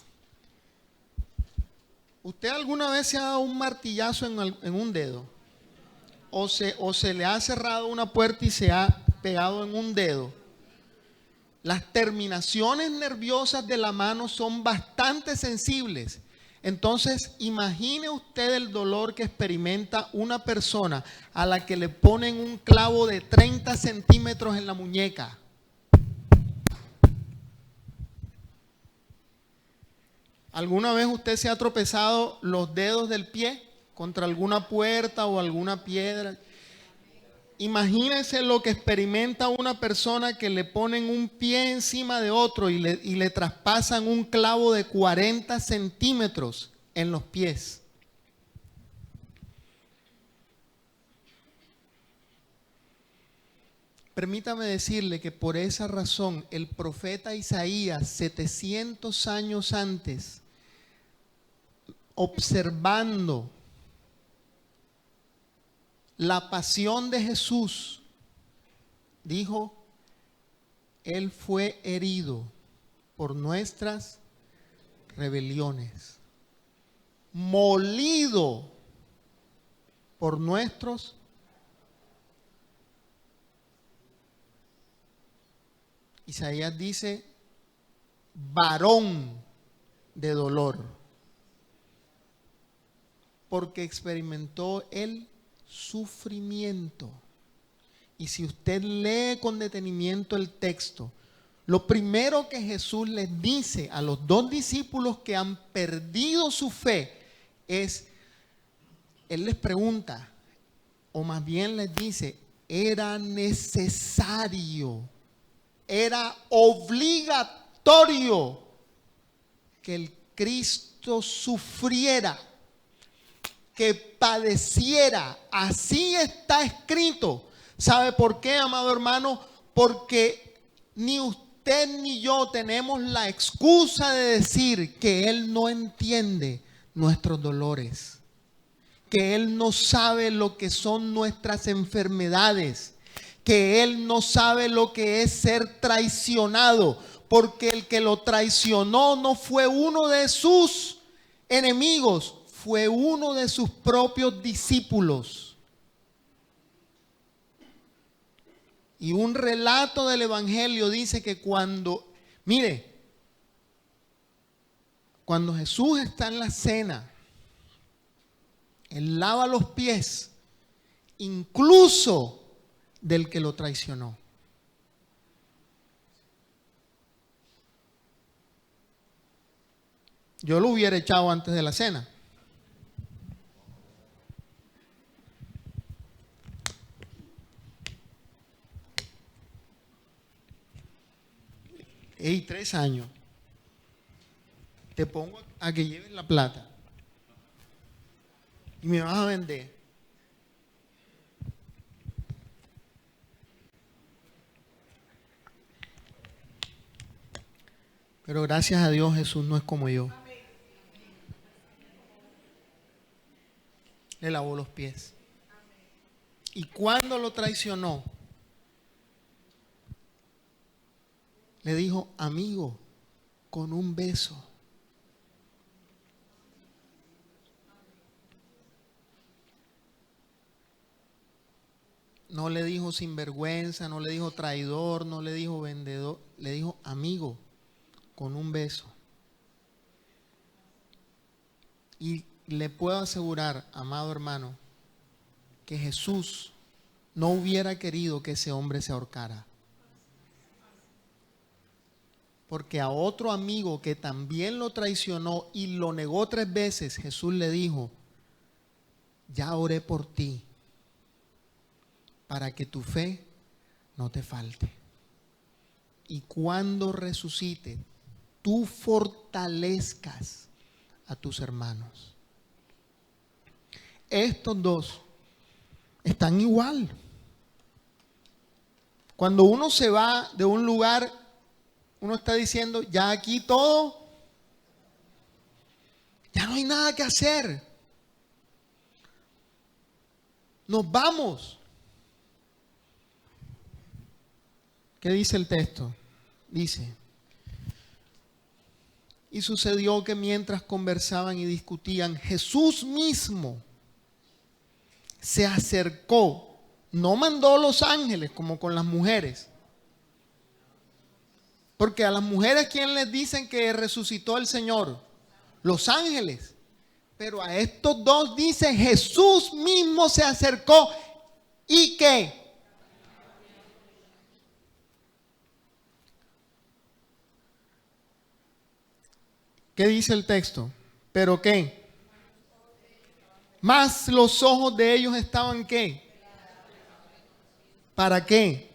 S3: ¿Usted alguna vez se ha dado un martillazo en un dedo? ¿O se le ha cerrado una puerta y se ha pegado en un dedo? Las terminaciones nerviosas de la mano son bastante sensibles. Entonces, imagine usted el dolor que experimenta una persona a la que le ponen un clavo de 30 centímetros en la muñeca. ¿Alguna vez usted se ha tropezado los dedos del pie contra alguna puerta o alguna piedra? Imagínese lo que experimenta una persona que le ponen un pie encima de otro y le traspasan un clavo de 40 centímetros en los pies. Permítame decirle que por esa razón el profeta Isaías, 700 años antes, observando la pasión de Jesús, dijo: Él fue herido por nuestras rebeliones, molido por nuestros. Isaías dice: varón de dolor, porque experimentó el sufrimiento. Y si usted lee con detenimiento el texto, lo primero que Jesús les dice a los 2 discípulos que han perdido su fe es: Él les pregunta, o más bien les dice, era necesario, era obligatorio que el Cristo sufriera, que padeciera. Así está escrito. ¿Sabe por qué, amado hermano? Porque ni usted ni yo tenemos la excusa de decir que Él no entiende nuestros dolores, que Él no sabe lo que son nuestras enfermedades, que Él no sabe lo que es ser traicionado, porque el que lo traicionó no fue uno de sus enemigos, fue uno de sus propios discípulos. Y un relato del Evangelio dice que cuando Jesús está en la cena, Él lava los pies, incluso del que lo traicionó. Yo lo hubiera echado antes de la cena. Hey, 3 años. Te pongo a que lleves la plata y me vas a vender. Pero gracias a Dios Jesús no es como yo. Le lavó los pies. Y cuando lo traicionó, le dijo, amigo, con un beso. No le dijo sinvergüenza, no le dijo traidor, no le dijo vendedor, le dijo amigo, con un beso. Y le puedo asegurar, amado hermano, que Jesús no hubiera querido que ese hombre se ahorcara. Porque a otro amigo que también lo traicionó y lo negó 3 veces, Jesús le dijo, ya oré por ti, para que tu fe no te falte. Y cuando resucite, tú fortalezcas a tus hermanos. Estos dos están igual. Cuando uno se va de un lugar, uno está diciendo, ya aquí todo, ya no hay nada que hacer. Nos vamos. ¿Qué dice el texto? Dice, y sucedió que mientras conversaban y discutían, Jesús mismo se acercó, no mandó los ángeles como con las mujeres, porque a las mujeres, ¿quién les dicen que resucitó el Señor? Los ángeles. Pero a estos dos dice, Jesús mismo se acercó y ¿qué? ¿Qué dice el texto? ¿Pero qué? Más los ojos de ellos estaban ¿qué? ¿Para qué?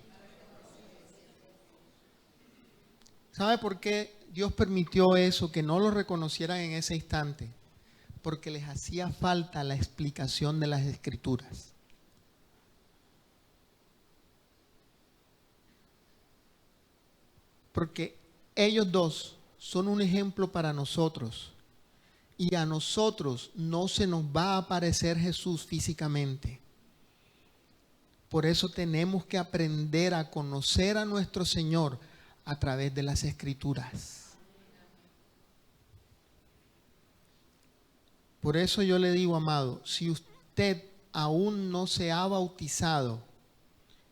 S3: ¿Sabe por qué Dios permitió eso, que no lo reconocieran en ese instante? Porque les hacía falta la explicación de las Escrituras. Porque ellos dos son un ejemplo para nosotros. Y a nosotros no se nos va a aparecer Jesús físicamente. Por eso tenemos que aprender a conocer a nuestro Señor a través de las Escrituras. Por eso yo le digo, amado, si usted aún no se ha bautizado,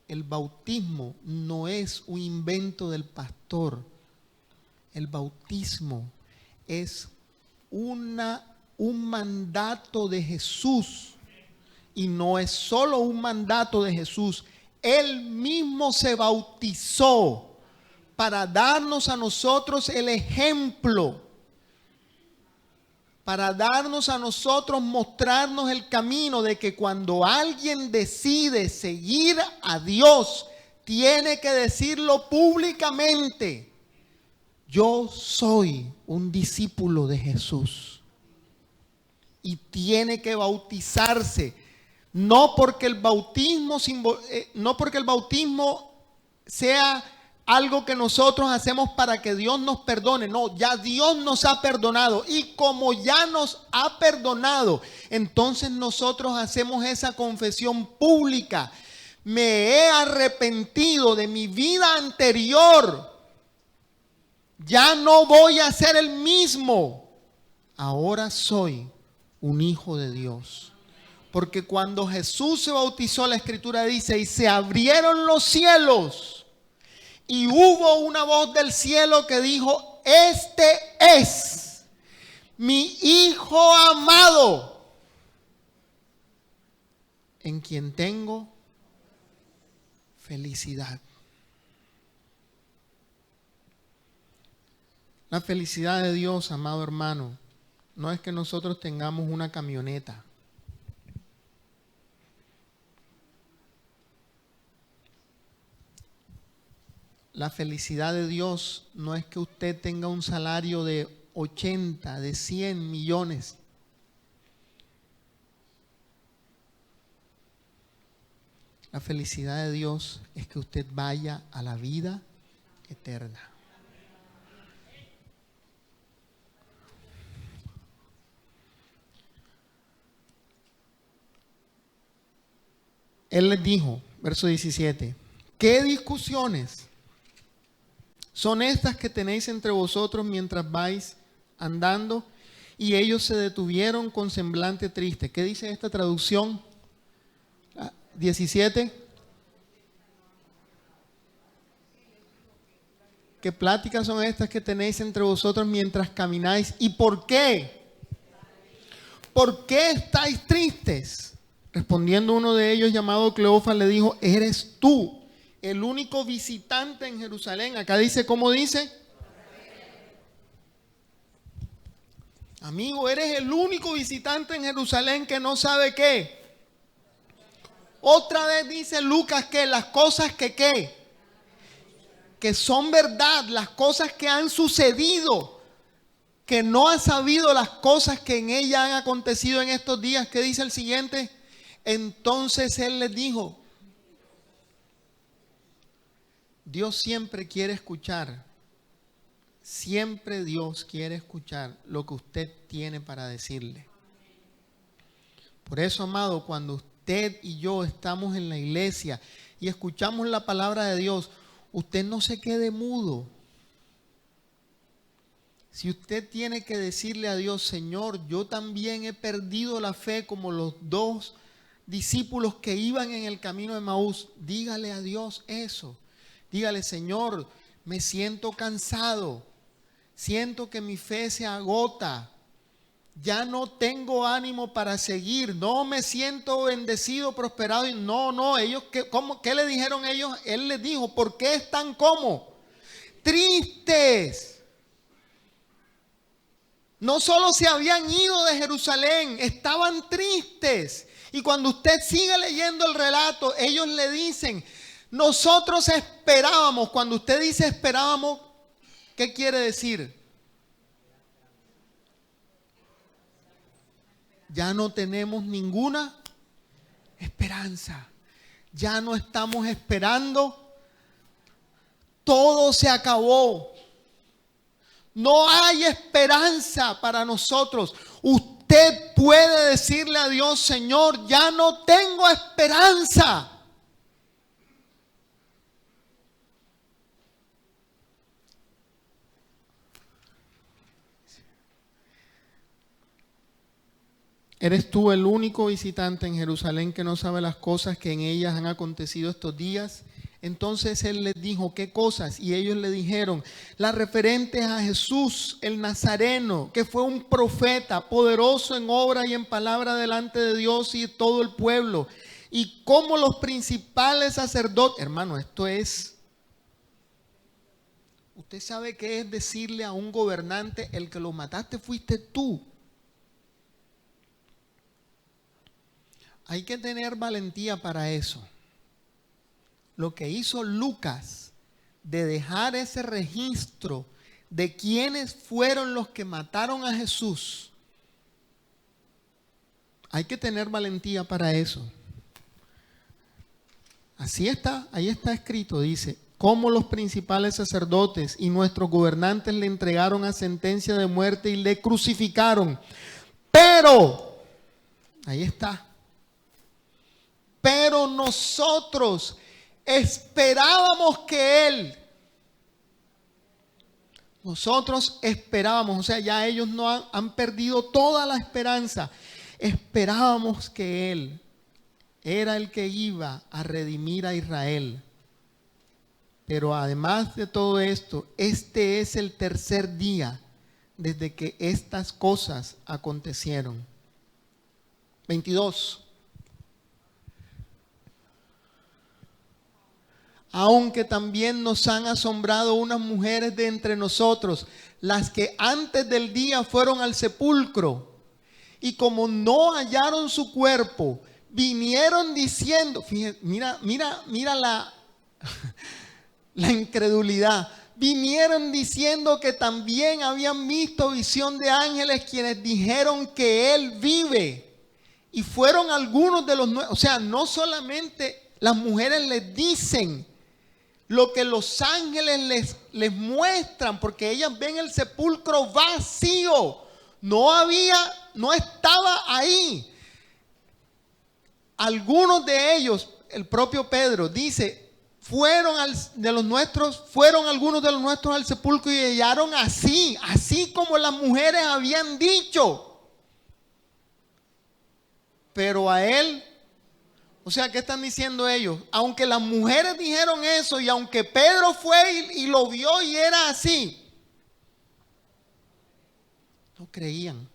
S3: el bautismo no es un invento del pastor. El bautismo es un mandato de Jesús. Y no es solo un mandato de Jesús. Él mismo se bautizó para darnos a nosotros el ejemplo. para darnos a nosotros, mostrarnos el camino de que cuando alguien decide seguir a Dios, tiene que decirlo públicamente. Yo soy un discípulo de Jesús. Y tiene que bautizarse. No porque el bautismo sea algo que nosotros hacemos para que Dios nos perdone. No, ya Dios nos ha perdonado. Y como ya nos ha perdonado, entonces nosotros hacemos esa confesión pública. Me he arrepentido de mi vida anterior. Ya no voy a ser el mismo. Ahora soy un hijo de Dios. Porque cuando Jesús se bautizó, la Escritura dice, y se abrieron los cielos. Y hubo una voz del cielo que dijo, este es mi Hijo amado, en quien tengo felicidad. La felicidad de Dios, amado hermano, no es que nosotros tengamos una camioneta. La felicidad de Dios no es que usted tenga un salario de 80, de 100 millones. La felicidad de Dios es que usted vaya a la vida eterna. Él les dijo, verso 17, ¿qué discusiones son estas que tenéis entre vosotros mientras vais andando? Y ellos se detuvieron con semblante triste. ¿Qué dice esta traducción? 17. ¿Qué pláticas son estas que tenéis entre vosotros mientras camináis? ¿Y por qué? ¿Por qué estáis tristes? Respondiendo uno de ellos, llamado Cleofas, le dijo, ¿eres tú el único visitante en Jerusalén? Acá dice, ¿cómo dice? Amigo, eres el único visitante en Jerusalén que no sabe qué. Otra vez dice Lucas que las cosas que ¿qué? Que son verdad, las cosas que han sucedido, que no ha sabido las cosas que en ella han acontecido en estos días. ¿Qué dice el siguiente? Entonces él les dijo, Dios siempre quiere escuchar, siempre Dios quiere escuchar lo que usted tiene para decirle. Por eso, amado, cuando usted y yo estamos en la iglesia y escuchamos la palabra de Dios, usted no se quede mudo. Si usted tiene que decirle a Dios, Señor, yo también he perdido la fe como los dos discípulos que iban en el camino de Emaús, dígale a Dios eso. Dígale, Señor, me siento cansado, siento que mi fe se agota, ya no tengo ánimo para seguir, no me siento bendecido, prosperado. Y no, ellos, ¿qué le dijeron ellos? Él les dijo, ¿por qué están como? Tristes. No solo se habían ido de Jerusalén, estaban tristes. Y cuando usted sigue leyendo el relato, ellos le dicen, nosotros esperábamos. Cuando usted dice esperábamos, ¿qué quiere decir? Ya no tenemos ninguna esperanza. Ya no estamos esperando. Todo se acabó. No hay esperanza para nosotros. Usted puede decirle a Dios, Señor, ya no tengo esperanza. ¿Eres tú el único visitante en Jerusalén que no sabe las cosas que en ellas han acontecido estos días? Entonces él les dijo, ¿qué cosas? Y ellos le dijeron, las referentes a Jesús el Nazareno, que fue un profeta, poderoso en obra y en palabra delante de Dios y todo el pueblo. Y como los principales sacerdotes, hermano, esto es, usted sabe qué es decirle a un gobernante, el que lo mataste fuiste tú. Hay que tener valentía para eso. Lo que hizo Lucas de dejar ese registro de quiénes fueron los que mataron a Jesús. Hay que tener valentía para eso. Así está, ahí está escrito, dice, cómo los principales sacerdotes y nuestros gobernantes le entregaron a sentencia de muerte y le crucificaron. Pero, ahí está, pero nosotros esperábamos que Él, nosotros esperábamos, o sea, ya ellos no han perdido toda la esperanza. Esperábamos que Él era el que iba a redimir a Israel. Pero además de todo esto, este es el tercer día desde que estas cosas acontecieron. 22. Aunque también nos han asombrado unas mujeres de entre nosotros, las que antes del día fueron al sepulcro, y como no hallaron su cuerpo, vinieron diciendo, fíjense, mira la incredulidad. Vinieron diciendo que también habían visto visión de ángeles quienes dijeron que Él vive. Y fueron algunos de los nuevos, o sea, no solamente las mujeres les dicen lo que los ángeles les muestran, porque ellas ven el sepulcro vacío. No estaba ahí. Algunos de ellos, el propio Pedro dice, fueron algunos de los nuestros al sepulcro y hallaron así como las mujeres habían dicho. Pero a Él, o sea, ¿qué están diciendo ellos? Aunque las mujeres dijeron eso y aunque Pedro fue y lo vio y era así, no creían.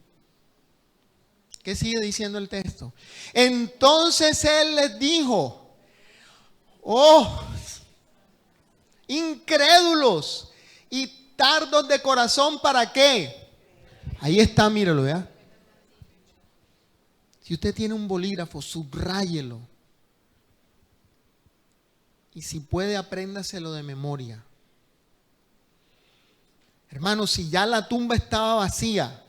S3: ¿Qué sigue diciendo el texto? Entonces Él les dijo, oh, incrédulos y tardos de corazón, ¿para qué? Ahí está, míralo, ¿ya? Si usted tiene un bolígrafo, subráyelo. Y si puede, apréndaselo de memoria. Hermanos, si ya la tumba estaba vacía,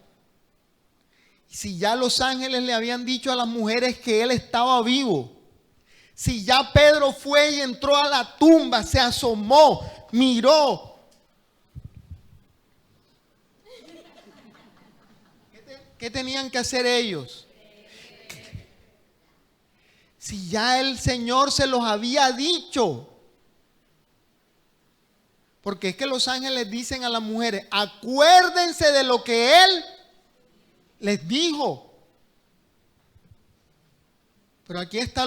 S3: si ya los ángeles le habían dicho a las mujeres que Él estaba vivo, si ya Pedro fue y entró a la tumba, se asomó, miró. ¿Qué tenían que hacer ellos? Si ya el Señor se los había dicho. Porque es que los ángeles dicen a las mujeres, acuérdense de lo que Él les dijo. Pero aquí está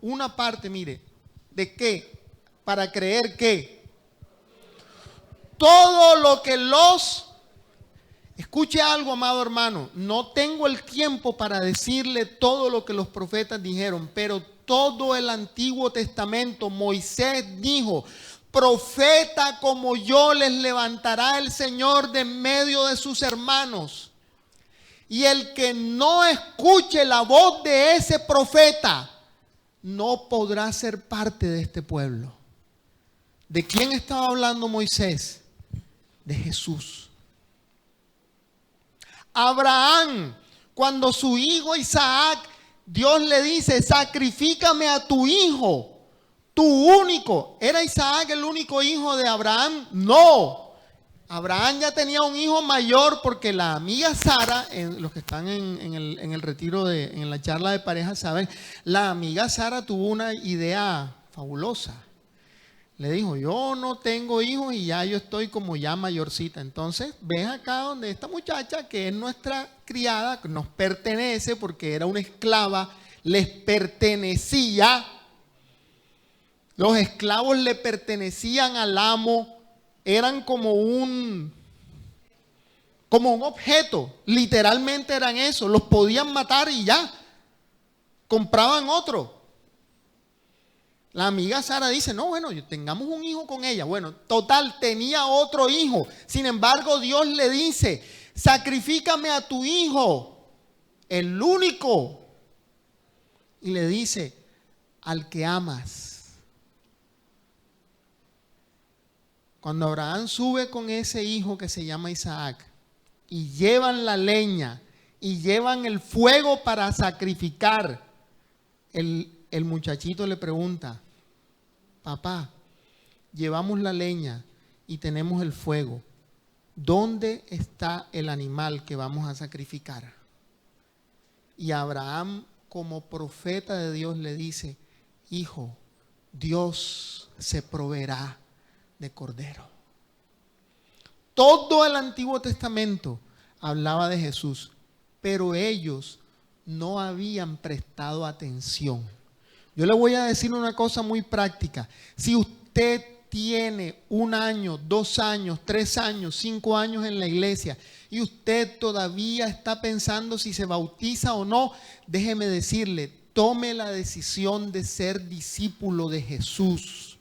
S3: una parte, mire, ¿de qué? Para creer que todo lo que escuche algo, amado hermano, no tengo el tiempo para decirle todo lo que los profetas dijeron, pero todo el Antiguo Testamento, Moisés dijo, profeta como yo les levantará el Señor de en medio de sus hermanos. Y el que no escuche la voz de ese profeta no podrá ser parte de este pueblo. ¿De quién estaba hablando Moisés? De Jesús. Abraham, cuando su hijo Isaac, Dios le dice, sacrifícame a tu hijo, tu único. ¿Era Isaac el único hijo de Abraham? No. Abraham ya tenía un hijo mayor porque la amiga Sara, los que están en el retiro, en la charla de pareja saben, la amiga Sara tuvo una idea fabulosa. Le dijo, yo no tengo hijos y ya yo estoy como ya mayorcita. Entonces, ves acá donde esta muchacha, que es nuestra criada, que nos pertenece porque era una esclava, les pertenecía. Los esclavos le pertenecían al amo, eran como un objeto, literalmente eran eso, los podían matar y ya, compraban otro. La amiga Sara dice, no, bueno, tengamos un hijo con ella. Bueno, total, tenía otro hijo. Sin embargo, Dios le dice, sacrifícame a tu hijo, el único. y le dice, al que amas. Cuando Abraham sube con ese hijo que se llama Isaac y llevan la leña y llevan el fuego para sacrificar, el muchachito le pregunta, papá, llevamos la leña y tenemos el fuego, ¿dónde está el animal que vamos a sacrificar? Y Abraham, como profeta de Dios, le dice, hijo, Dios se proveerá de cordero. Todo el Antiguo Testamento hablaba de Jesús, pero ellos no habían prestado atención. Yo le voy a decir una cosa muy práctica. Si usted tiene 1 año, 2 años, 3 años, 5 años en la iglesia y usted todavía está pensando si se bautiza o no, déjeme decirle, tome la decisión de ser discípulo de Jesús.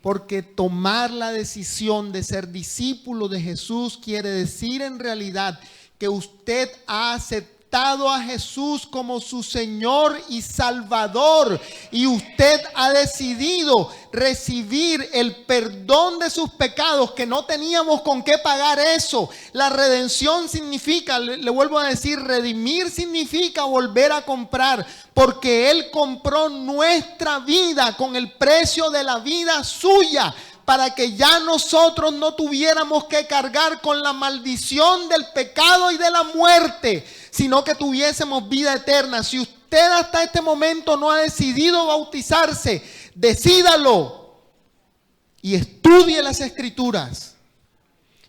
S3: Porque tomar la decisión de ser discípulo de Jesús quiere decir en realidad que usted ha aceptado a Jesús como su Señor y Salvador, y usted ha decidido recibir el perdón de sus pecados, que no teníamos con qué pagar eso. La redención significa, le vuelvo a decir, redimir significa volver a comprar, porque Él compró nuestra vida con el precio de la vida suya, para que ya nosotros no tuviéramos que cargar con la maldición del pecado y de la muerte, sino que tuviésemos vida eterna. Si usted hasta este momento no ha decidido bautizarse, decídalo y estudie las Escrituras.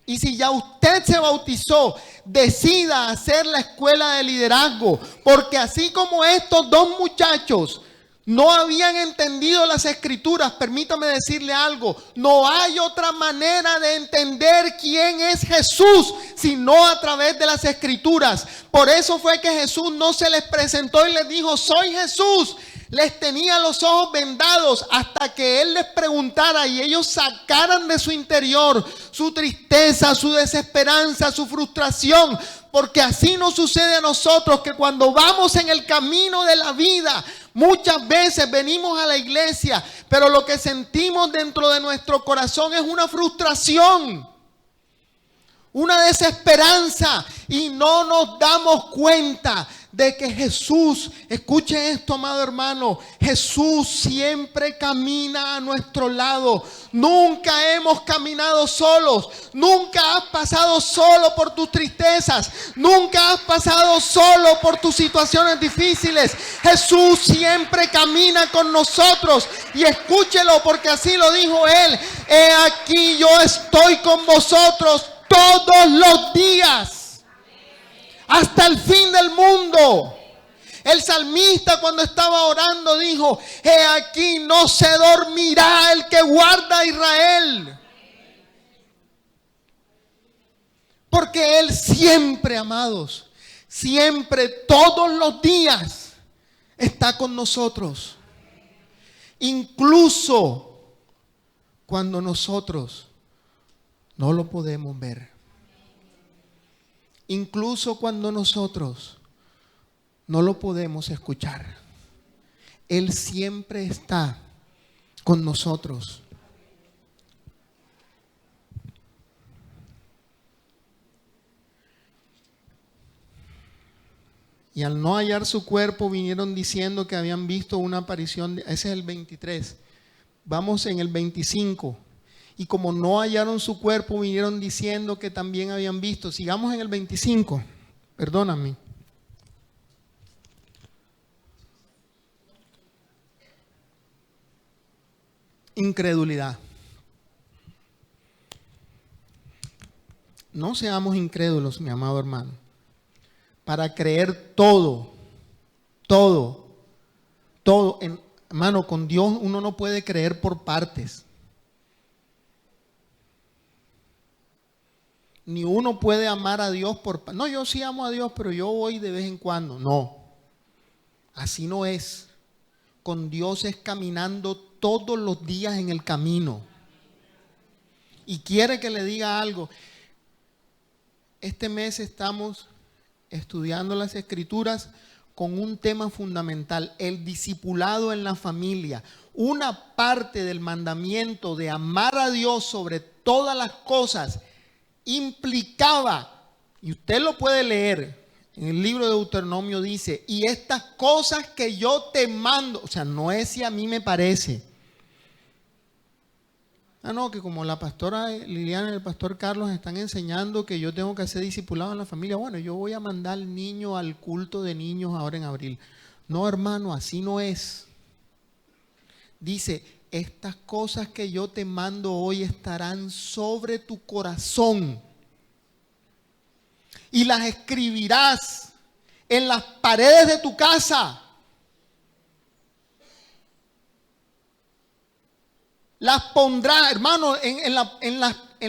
S3: Y si ya usted se bautizó, decida hacer la escuela de liderazgo, porque así como estos 2 muchachos no habían entendido las Escrituras, permítame decirle algo, no hay otra manera de entender quién es Jesús sino a través de las Escrituras. Por eso fue que Jesús no se les presentó y les dijo, soy Jesús. Les tenía los ojos vendados hasta que Él les preguntara y ellos sacaran de su interior su tristeza, su desesperanza, su frustración. Porque así nos sucede a nosotros, que cuando vamos en el camino de la vida, muchas veces venimos a la iglesia, pero lo que sentimos dentro de nuestro corazón es una frustración, una desesperanza, y no nos damos cuenta de que Jesús, escuche esto, amado hermano, Jesús siempre camina a nuestro lado. Nunca hemos caminado solos, nunca has pasado solo por tus tristezas, nunca has pasado solo por tus situaciones difíciles. Jesús siempre camina con nosotros, y escúchelo, porque así lo dijo Él: he aquí yo estoy con vosotros todos los días, hasta el fin del mundo. El salmista, cuando estaba orando, dijo: he aquí no se dormirá el que guarda a Israel. Porque Él siempre, amados, siempre, todos los días está con nosotros. Incluso cuando nosotros no lo podemos ver. Incluso cuando nosotros no lo podemos escuchar, Él siempre está con nosotros. Y al no hallar su cuerpo, vinieron diciendo que habían visto una aparición. Ese es el 23. Vamos en el 25. Y como no hallaron su cuerpo, vinieron diciendo que también habían visto. Sigamos en el 25. Perdóname. Incredulidad. No seamos incrédulos, mi amado hermano. Para creer todo. Hermano, con Dios uno no puede creer por partes. Ni uno puede amar a Dios por... No, yo sí amo a Dios, pero yo voy de vez en cuando. No, así no es. Con Dios es caminando todos los días en el camino. Y quiere que le diga algo. Este mes estamos estudiando las Escrituras con un tema fundamental, el discipulado en la familia. Una parte del mandamiento de amar a Dios sobre todas las cosas implicaba, y usted lo puede leer, en el libro de Deuteronomio dice, y estas cosas que yo te mando, o sea, no es si a mí me parece. No, que como la pastora Liliana y el pastor Carlos están enseñando que yo tengo que hacer discipulado en la familia, bueno, yo voy a mandar al niño al culto de niños ahora en abril. No, hermano, así no es. Dice, estas cosas que yo te mando hoy estarán sobre tu corazón y las escribirás en las paredes de tu casa. Las pondrás, hermano, en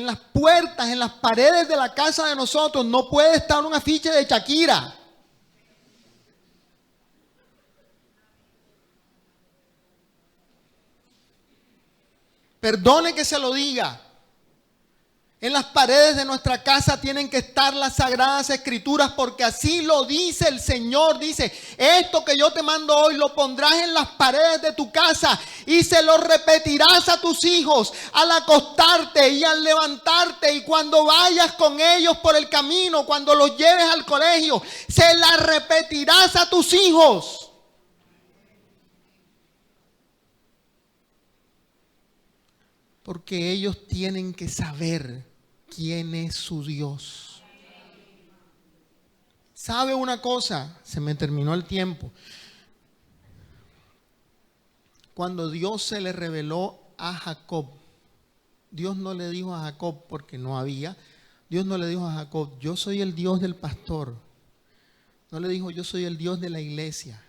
S3: las puertas, en las paredes de la casa de nosotros. No puede estar un afiche de Shakira. Perdone que se lo diga. En las paredes de nuestra casa tienen que estar las sagradas escrituras, porque así lo dice el Señor. Dice, esto que yo te mando hoy lo pondrás en las paredes de tu casa y se lo repetirás a tus hijos al acostarte y al levantarte, y cuando vayas con ellos por el camino, cuando los lleves al colegio, se la repetirás a tus hijos. Porque ellos tienen que saber quién es su Dios. ¿Sabe una cosa? Se me terminó el tiempo. Cuando Dios se le reveló a Jacob, Dios no le dijo a Jacob, porque no había, Dios no le dijo a Jacob, yo soy el Dios del pastor. No le dijo, yo soy el Dios de la iglesia.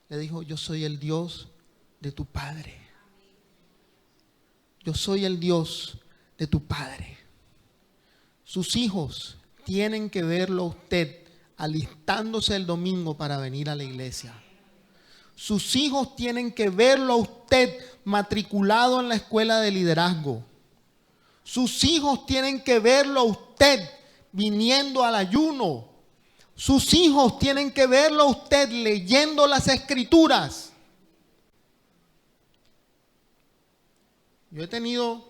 S3: Le dijo, yo soy el Dios de tu padre. Yo soy el Dios de tu padre. Sus hijos tienen que verlo a usted alistándose el domingo para venir a la iglesia. Sus hijos tienen que verlo a usted matriculado en la escuela de liderazgo. Sus hijos tienen que verlo a usted viniendo al ayuno. Sus hijos tienen que verlo a usted leyendo las escrituras. Yo he tenido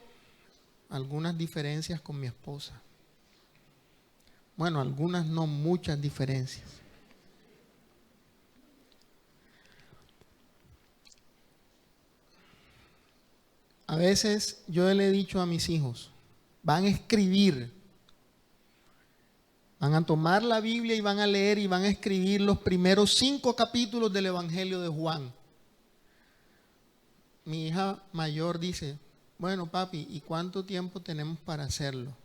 S3: algunas diferencias con mi esposa. Bueno, algunas no, muchas diferencias. A veces yo le he dicho a mis hijos, van a escribir, van a tomar la Biblia y van a leer y van a escribir los primeros 5 capítulos del Evangelio de Juan. Mi hija mayor dice, bueno, papi, ¿y cuánto tiempo tenemos para hacerlo?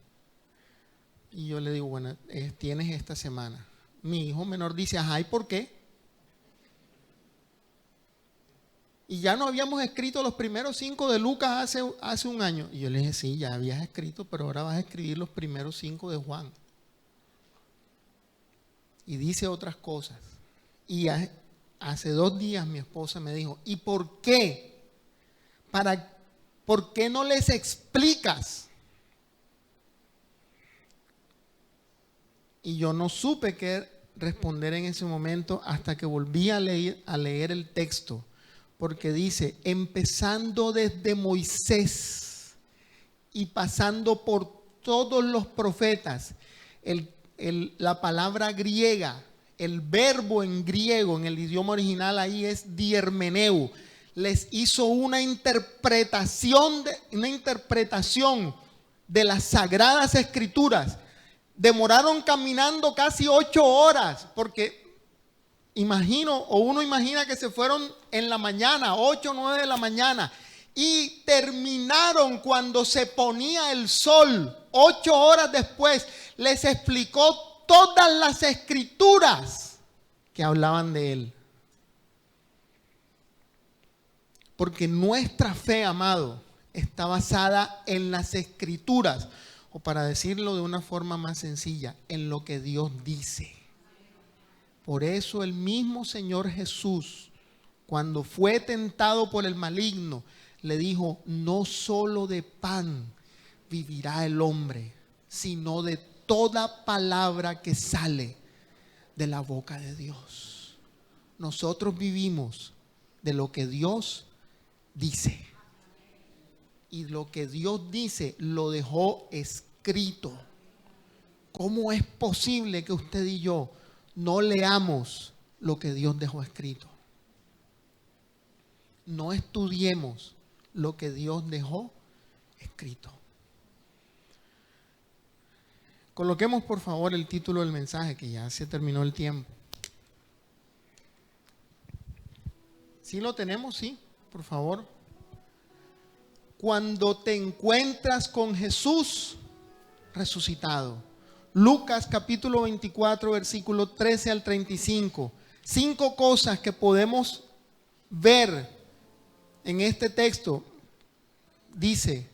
S3: Y yo le digo, bueno, tienes esta semana. Mi hijo menor dice, ajá, ¿y por qué? Y ya no habíamos escrito los primeros 5 de Lucas hace un año. Y yo le dije, sí, ya habías escrito, pero ahora vas a escribir los primeros 5 de Juan. Y dice otras cosas. Y hace 2 días mi esposa me dijo, ¿y por qué? ¿Por qué no les explicas? Y yo no supe qué responder en ese momento hasta que volví a leer el texto. Porque dice, empezando desde Moisés y pasando por todos los profetas, la palabra griega, el verbo en griego, en el idioma original ahí es diermeneu, les hizo una interpretación de las sagradas escrituras. Demoraron caminando casi 8 horas, porque uno imagina que se fueron en la mañana, 8 o 9 de la mañana, y terminaron cuando se ponía el sol. 8 horas después les explicó todas las escrituras que hablaban de él. Porque nuestra fe, amado, está basada en las escrituras, o para decirlo de una forma más sencilla, en lo que Dios dice. Por eso el mismo Señor Jesús, cuando fue tentado por el maligno, le dijo, no solo de pan vivirá el hombre, sino de toda palabra que sale de la boca de Dios. nosotros vivimos de lo que Dios dice. Y lo que Dios dice lo dejó escrito. ¿Cómo es posible que usted y yo no leamos lo que Dios dejó escrito? No estudiemos lo que Dios dejó escrito. Coloquemos por favor el título del mensaje, que ya se terminó el tiempo. ¿Sí lo tenemos? Sí, por favor. Cuando te encuentras con Jesús resucitado. Lucas capítulo 24, versículo 13 al 35. 5 cosas que podemos ver en este texto. Dice,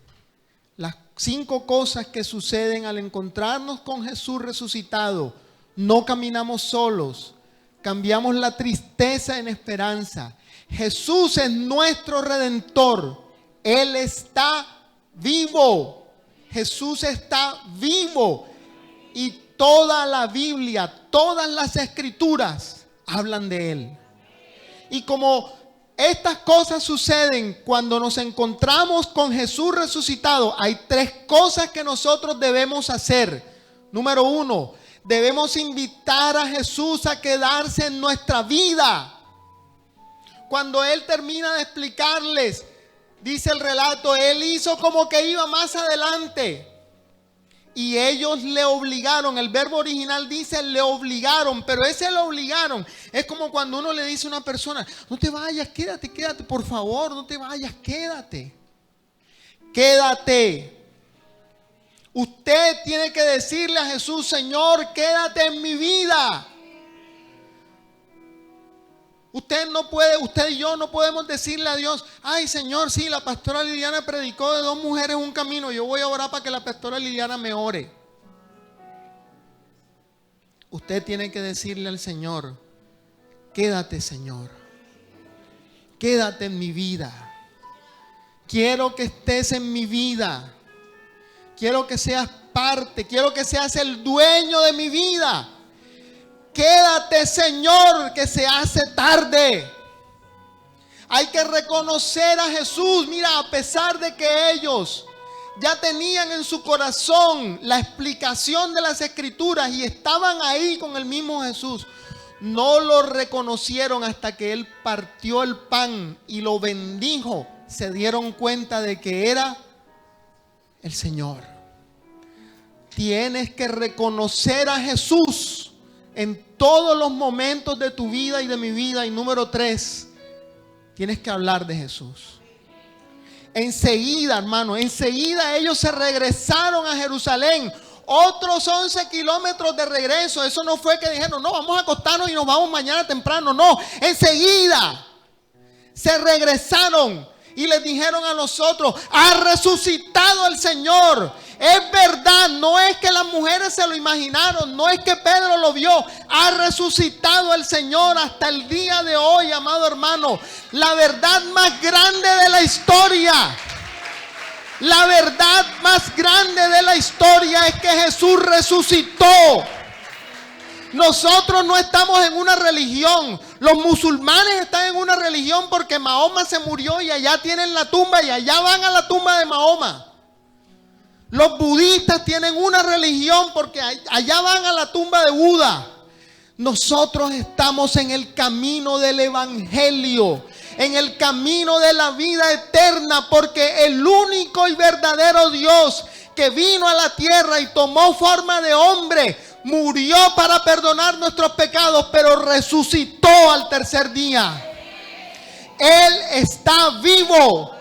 S3: las 5 cosas que suceden al encontrarnos con Jesús resucitado. No caminamos solos, cambiamos la tristeza en esperanza. Jesús es nuestro Redentor. Él está vivo. Jesús está vivo. Y toda la Biblia, todas las escrituras hablan de Él. Y como estas cosas suceden cuando nos encontramos con Jesús resucitado, hay 3 cosas que nosotros debemos hacer. Número 1, debemos invitar a Jesús a quedarse en nuestra vida. Cuando Él termina de explicarles, dice el relato, Él hizo como que iba más adelante. Y ellos le obligaron, el verbo original dice le obligaron, pero ese le obligaron es como cuando uno le dice a una persona, no te vayas, quédate, por favor, no te vayas, quédate. Quédate. Usted tiene que decirle a Jesús, Señor, quédate en mi vida. Usted y yo no podemos decirle a Dios, ay Señor, sí, la pastora Liliana predicó de 2 mujeres un camino, yo voy a orar para que la pastora Liliana me ore. Usted tiene que decirle al Señor, quédate Señor, quédate en mi vida. Quiero que estés en mi vida. Quiero que seas parte, quiero que seas el dueño de mi vida. Quédate, Señor, que se hace tarde. Hay que reconocer a Jesús. Mira, a pesar de que ellos ya tenían en su corazón la explicación de las Escrituras y estaban ahí con el mismo Jesús, no lo reconocieron hasta que Él partió el pan y lo bendijo. Se dieron cuenta de que era el Señor. Tienes que reconocer a Jesús en todos los momentos de tu vida y de mi vida. Y número 3, tienes que hablar de Jesús. Enseguida, hermano, enseguida ellos se regresaron a Jerusalén. Otros 11 kilómetros de regreso. Eso no fue que dijeron, no, vamos a acostarnos y nos vamos mañana temprano. No, enseguida se regresaron y les dijeron a nosotros, ha resucitado el Señor. Es verdad, no es que las mujeres se lo imaginaron, no es que Pedro lo vio, ha resucitado el Señor hasta el día de hoy, amado hermano. La verdad más grande de la historia, la verdad más grande de la historia es que Jesús resucitó. Nosotros no estamos en una religión. Los musulmanes están en una religión porque Mahoma se murió y allá tienen la tumba y allá van a la tumba de Mahoma. Los budistas tienen una religión porque allá van a la tumba de Buda. Nosotros estamos en el camino del evangelio, en el camino de la vida eterna, porque el único y verdadero Dios que vino a la tierra y tomó forma de hombre, murió para perdonar nuestros pecados, pero resucitó al tercer día. Él está vivo.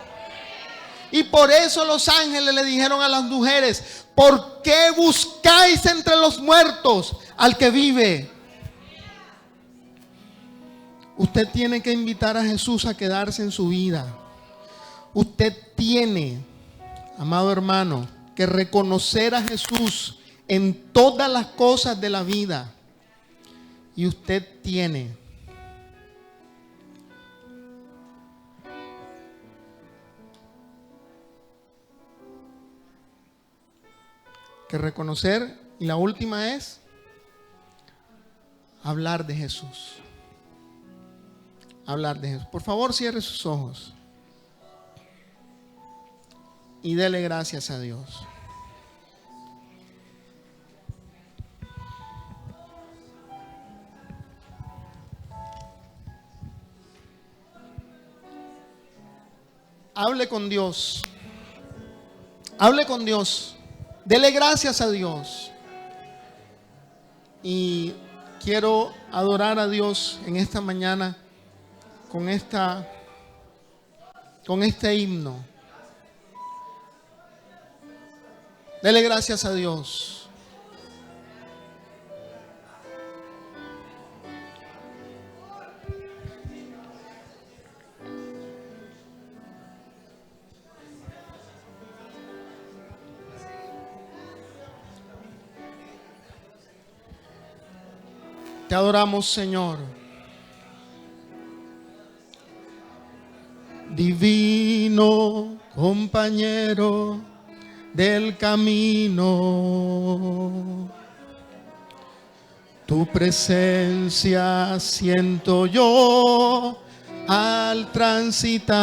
S3: Y por eso los ángeles le dijeron a las mujeres, ¿por qué buscáis entre los muertos al que vive? Usted tiene que invitar a Jesús a quedarse en su vida. Usted tiene, amado hermano, que reconocer a Jesús en todas las cosas de la vida. Y usted tiene que reconocer, y la última es hablar de Jesús. hablar de Jesús. Por favor, cierre sus ojos y dele gracias a Dios. Hable con Dios. Hable con Dios. Dele gracias a Dios. Y quiero adorar a Dios en esta mañana con este himno. Dele gracias a Dios. Te adoramos, Señor. Divino compañero del camino, tu presencia siento yo al transitar.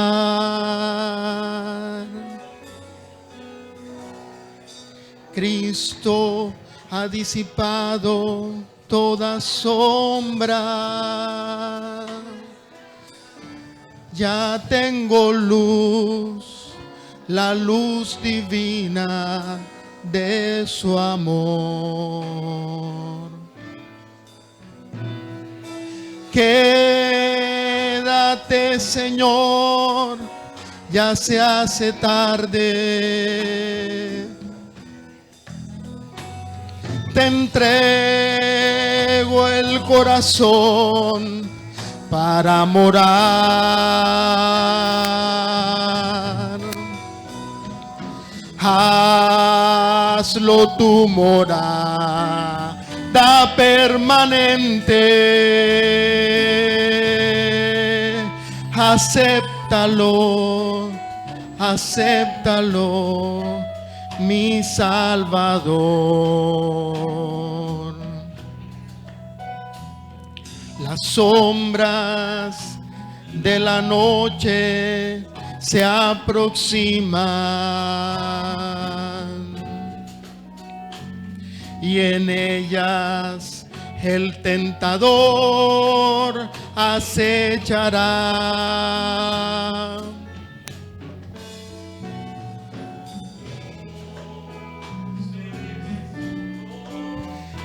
S3: Cristo ha disipado toda sombra, ya tengo luz, la luz divina de su amor. Quédate, Señor, ya se hace tarde. Te entrego el corazón para morar. Hazlo tu morada permanente. Acéptalo, acéptalo, mi Salvador. Las sombras de la noche se aproximan y en ellas el tentador acechará.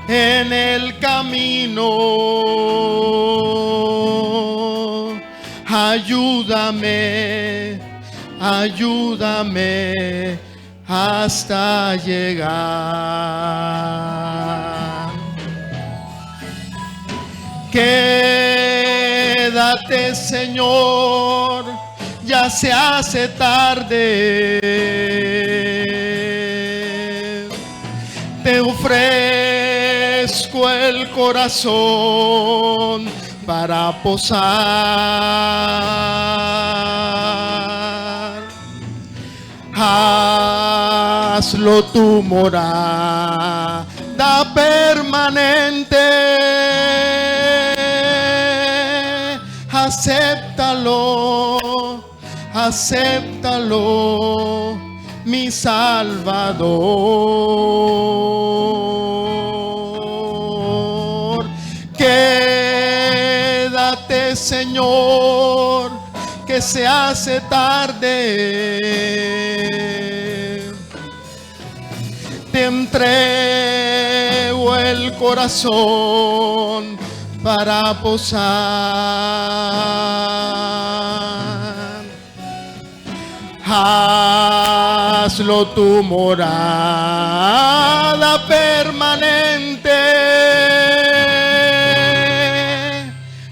S3: En el camino, ayúdame, ayúdame hasta llegar. Quédate, Señor, ya se hace tarde. Te ofrezco el corazón para posar. Hazlo tu morada permanente. Acéptalo, acéptalo, mi Salvador. Quédate, Señor, que se hace tarde. Te entrego el corazón para posar. Hazlo tu morada permanente.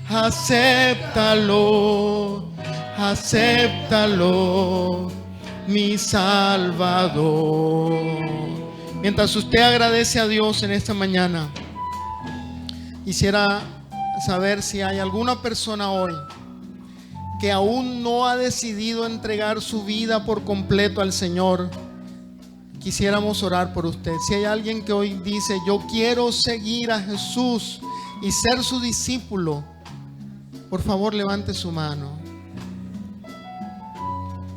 S3: Acéptalo, acéptalo, mi Salvador. Mientras usted agradece a Dios en esta mañana, quisiera saber si hay alguna persona hoy que aún no ha decidido entregar su vida por completo al Señor. Quisiéramos orar por usted. Si hay alguien que hoy dice: yo quiero seguir a Jesús y ser su discípulo, Por favor, levante su mano.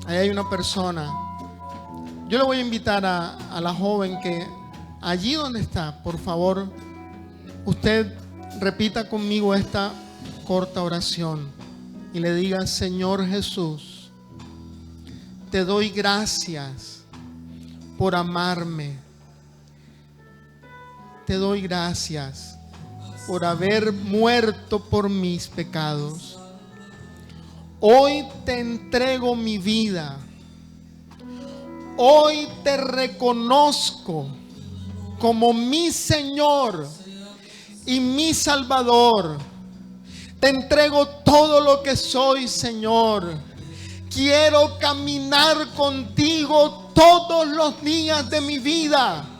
S3: Ahí hay una persona. Yo le voy a invitar a la joven que allí donde está, por favor, usted repita conmigo esta corta oración y le diga: Señor Jesús, te doy gracias por amarme. Te doy gracias por haber muerto por mis pecados. Hoy te entrego mi vida. Hoy te reconozco como mi Señor y mi Salvador. Te entrego todo lo que soy, Señor. Quiero caminar contigo todos los días de mi vida.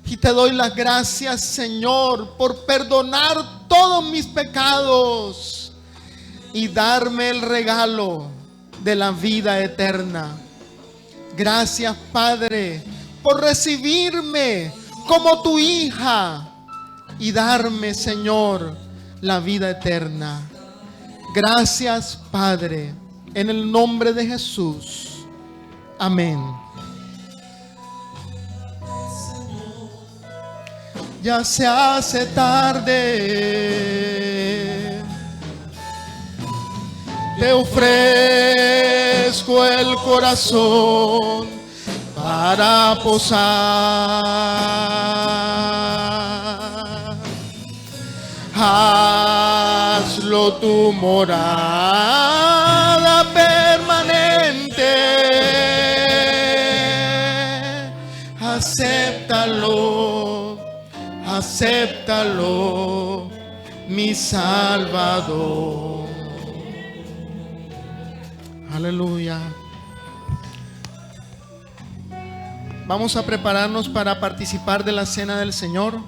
S3: Y te doy las gracias, Señor, por perdonar todos mis pecados y darme el regalo de la vida eterna. Gracias, Padre, por recibirme como tu hija y darme, Señor, la vida eterna. Gracias, Padre, en el nombre de Jesús. Amén. Ya se hace tarde. Te ofrezco el corazón para posar. Hazlo tu morada permanente. Acéptalo, acéptalo, mi Salvador. Aleluya. Vamos a prepararnos para participar de la cena del Señor.